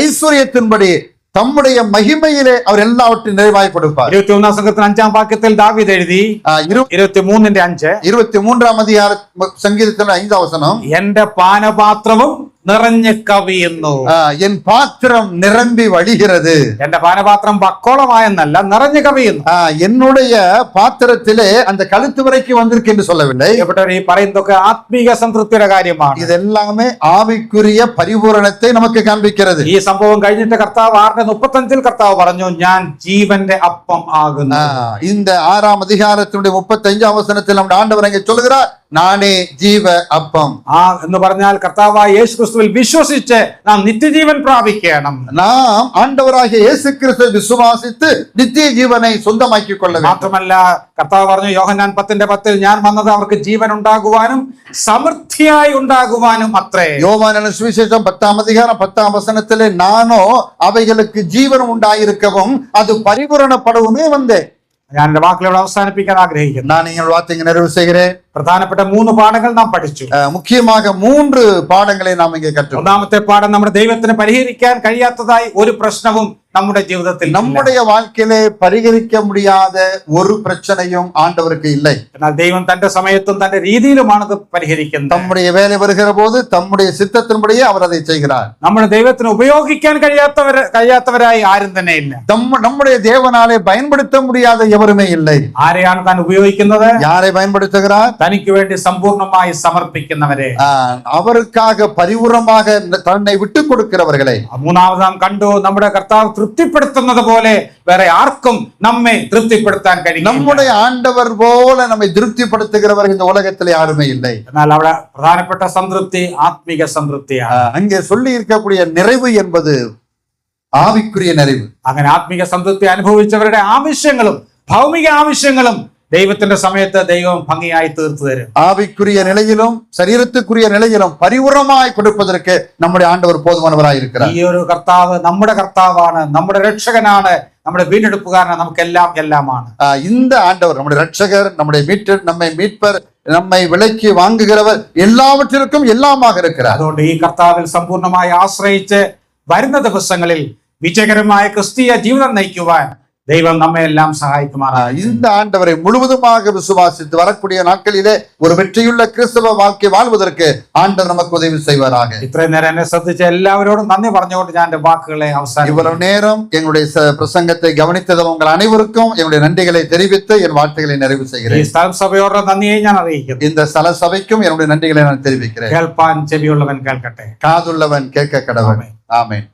ஐஸ்வரியத்தின்படி தம்முடைய மகிமையிலே அவர் எல்லாவற்றையும் நிறைவாய் கொடுப்பார். 21-ാം സംഘത്തിന് 5-ാം വാക്യത്തിൽ ദാവീദ് എഴുതി, 23-ന്റെ 5, 23-ാം അധികാര സംഗീതത്തിന്റെ 5-ാം വസനം, എന്റെ പാനപാത്രവും നിറഞ്ഞു കവിയുന്നു. என் பாத்திரம் நிரம்பி வழிகிறது. എന്റെ പാനപാത്രം വക്കോളമായെന്നല്ല, നിറഞ്ഞു കവിയുന്നു. என்னுடைய பாத்திரத்திலே அந்த கழுத்து வரைக்கும் வந்திருக்கு என்று சொல்லவில்லை. ഈ പറയുന്നതൊക്കെ ആത്മീക സംതൃപ്തിയുടെ കാര്യമാണ്. இதெல்லாமே ஆவிக்குரிய பரிபூரணத்தை நமக்கு காண்பிக்கிறது. ഈ സംഭവം കഴിഞ്ഞിട്ട് കർത്താവ് 6:35 കർത്താവ് പറഞ്ഞു, ഞാൻ ജീവന്റെ അപ്പം ആകുന്നു. இந்த 6-ാം அதிகாரத்தினுடைய 35-ാം வசனத்தில் നമ്മുടെ ஆண்டவர் அங்கே சொல்கிறார், நானே ஜீவ அப்பம். എന്ന് പറഞ്ഞാൽ കർത്താവായ യേശു ക്രിസ്തുവിൽ വിശ്വസിച്ച് നാം നിത്യജീവൻ പ്രാപിക്കണം. நாம் ஆண்டவராகிய இயேசு கிறிஸ்துவை விசுவாசித்து நித்திய ஜீவனை சொந்தமாக்கிக் கொள்ள வேண்டும். മാത്രമല്ല കർത്താവ് പറഞ്ഞു യോഹന്നാൻ 10:10 ഞാൻ വന്നത് അവർക്ക് ജീവൻ ഉണ്ടാകുവാനും സമൃദ്ധിയായി ഉണ്ടാകുവാനും അത്രേ. யோவானின் சுவிசேஷம் 10ஆம் அதிகாரம் 10ஆம் வசனத்திலே நானோ அவைகளுக்கு ஜீவன் உண்டாயிருக்கவும் அது பரிபூரணப்படவுமே வந்தேன். ഞാൻ എന്റെ വാക്കുകളോട് അവസാനിപ്പിക്കാൻ ആഗ്രഹിക്കുന്നു. நான் நீங்கள் வார்த்தைக்கு நிறைவு செய்கிறேன். പ്രധാനപ്പെട്ട 3 പാഠങ്ങൾ നാം പഠിച്ചു. முக்கியமாக 3 பாடங்களை நாம் இங்கே கற்றோம். ഒന്നാമത്തെ പാഠം നമ്മുടെ ദൈവത്തിന് പരിഹരിക്കാൻ കഴിയാത്തതായി ഒരു പ്രശ്നവും നമ്മുടെ ജീവിതത്തിൽ நம்முடைய வாழ்க்கையிலே பரிகரிக்க முடியாத ஒரு பிரச்சனையும் ஆண்டவருக்கு இல்லை. എന്നാൽ ദൈവം തന്റെ സമയത്തും തന്റെ രീതിയിലുമാണ് അത് പരിഹരിക്കുന്നത്. தம்முடைய வேலை வருகிற போது தம்முடைய சித்தத்தின்படியே அவர் அதை செய்கிறார். നമ്മുടെ ദൈവത്തിന് ഉപയോഗിക്കാൻ കഴിയാത്തവരായി ആരും തന്നെ ഇല്ല. நம்முடைய தேவனாலே பயன்படுத்த முடியாத எவருமே இல்லை. ആരെയാണ് താൻ ഉപയോഗിക്കുന്നത്? யாரை பயன்படுத்துகிறார்? തനിക്ക് വേണ്ടി സമ്പൂർണ്ണമായി സമർപ്പിക്കുന്നവരെ, அவருக்காக பரிபூரணமாக தன்னை விட்டு கொடுக்கிறவர்களை. മൂന്നാമത് നാം കണ്ടു, നമ്മുടെ കർത്താവ് തൃപ്തിപ്പെടുത്തുന്നത് പോലെ വേറെ ആർക്കും നമ്മെ തൃപ്തിപ്പെടുത്താൻ കഴിയും. நம்முடைய ஆண்டவர் போல நம்மை திருப்திப்படுத்துகிறவர் இந்த உலகத்தில் யாருமே இல்லை. എന്നാൽ അവിടെ പ്രധാനപ്പെട്ട സംതൃപ്തി ആത്മീക സംതൃപ്തിയാണ്. அங்கே சொல்லி இருக்கக்கூடிய நிறைவு என்பது ஆவிக்குரிய நிறைவு. അങ്ങനെ ആത്മീക സംതൃപ്തി അനുഭവിച്ചവരുടെ ആവശ്യങ്ങളും ഭൗമിക ആവശ്യങ്ങളും ദൈവത്തിന്റെ സമയത്ത് ദൈവം ഭംഗിയായി തീർത്തു തരും. ஆவிக்குரிய நிலையிலும் சரீரத்துக்குரிய நிலையிலும் பரிபூரணமாய் கொடுப்பதற்கு நம்முடைய ஆண்டவர் போதுமானவராய் இருக்கிறார். ഈ ഒരു കർത്താവ് നമ്മുടെ കർത്താവാണ്, നമ്മുടെ രക്ഷകനാണ്, നമ്മുടെ വീണ്ടെടുപ്പുകാരനാണ്, നമുക്കെല്ലാം എല്ലാമാണ്. இந்த ஆண்டவர் நம்முடைய ரட்சகர், நம்முடைய நம்மை மீட்பர், நம்மை விலைக்கு வாங்குகிறவர், எல்லாவற்றிற்கும் எல்லாமாக இருக்கிறார். അതുകൊണ്ട് ഈ കർത്താവിൽ സമ്പൂർണ്ണമായി ആശ്രയിച്ച് വരുന്ന ദിവസങ്ങളിൽ വിജയകരമായ ക്രിസ്തീയ ജീവിതം നയിക്കുവാൻ ദൈവം നമ്മെ എല്ലാം സഹായിക്കുമാറാണ്. இந்த ஆண்டவரை முழுவதுமாக விசுவாசித்து வரக்கூடிய நாட்களிலே ஒரு வெற்றியுள்ள கிறிஸ்தவ வாழ்க்கை வாழ்வதற்கு ஆண்டவர் நமக்கு உதவி செய்வாராக. ഇത്രയും നേരം എന്നെ ശ്രദ്ധിച്ച എല്ലാവരോടും നന്ദി പറഞ്ഞുകൊണ്ട് ഞാൻ എന്റെ വാക്കുകളെ അവസാനിപ്പിക്കുന്നു. இவ்வளவு நேரம் எங்களுடைய பிரசங்கத்தை கவனித்ததில் உங்கள் அனைவருக்கும் என்னுடைய நன்றிகளை தெரிவித்து என் வார்த்தைகளை நிறைவு ഈ செய்கிறேன். സ്ഥലം സഭയോടുള്ള നന്ദിയെ ഞാൻ അറിയിക്കുന്നു. இந்த ஸ்தல சபைக்கும் என்னுடைய நன்றிகளை நான் தெரிவிக்கிறேன். കേൾപ്പാൻ ചെവിയുള്ളവൻ കേൾക്കട്ടെ. காதுள்ளவன் கேட்க கடவன். ஆமென்.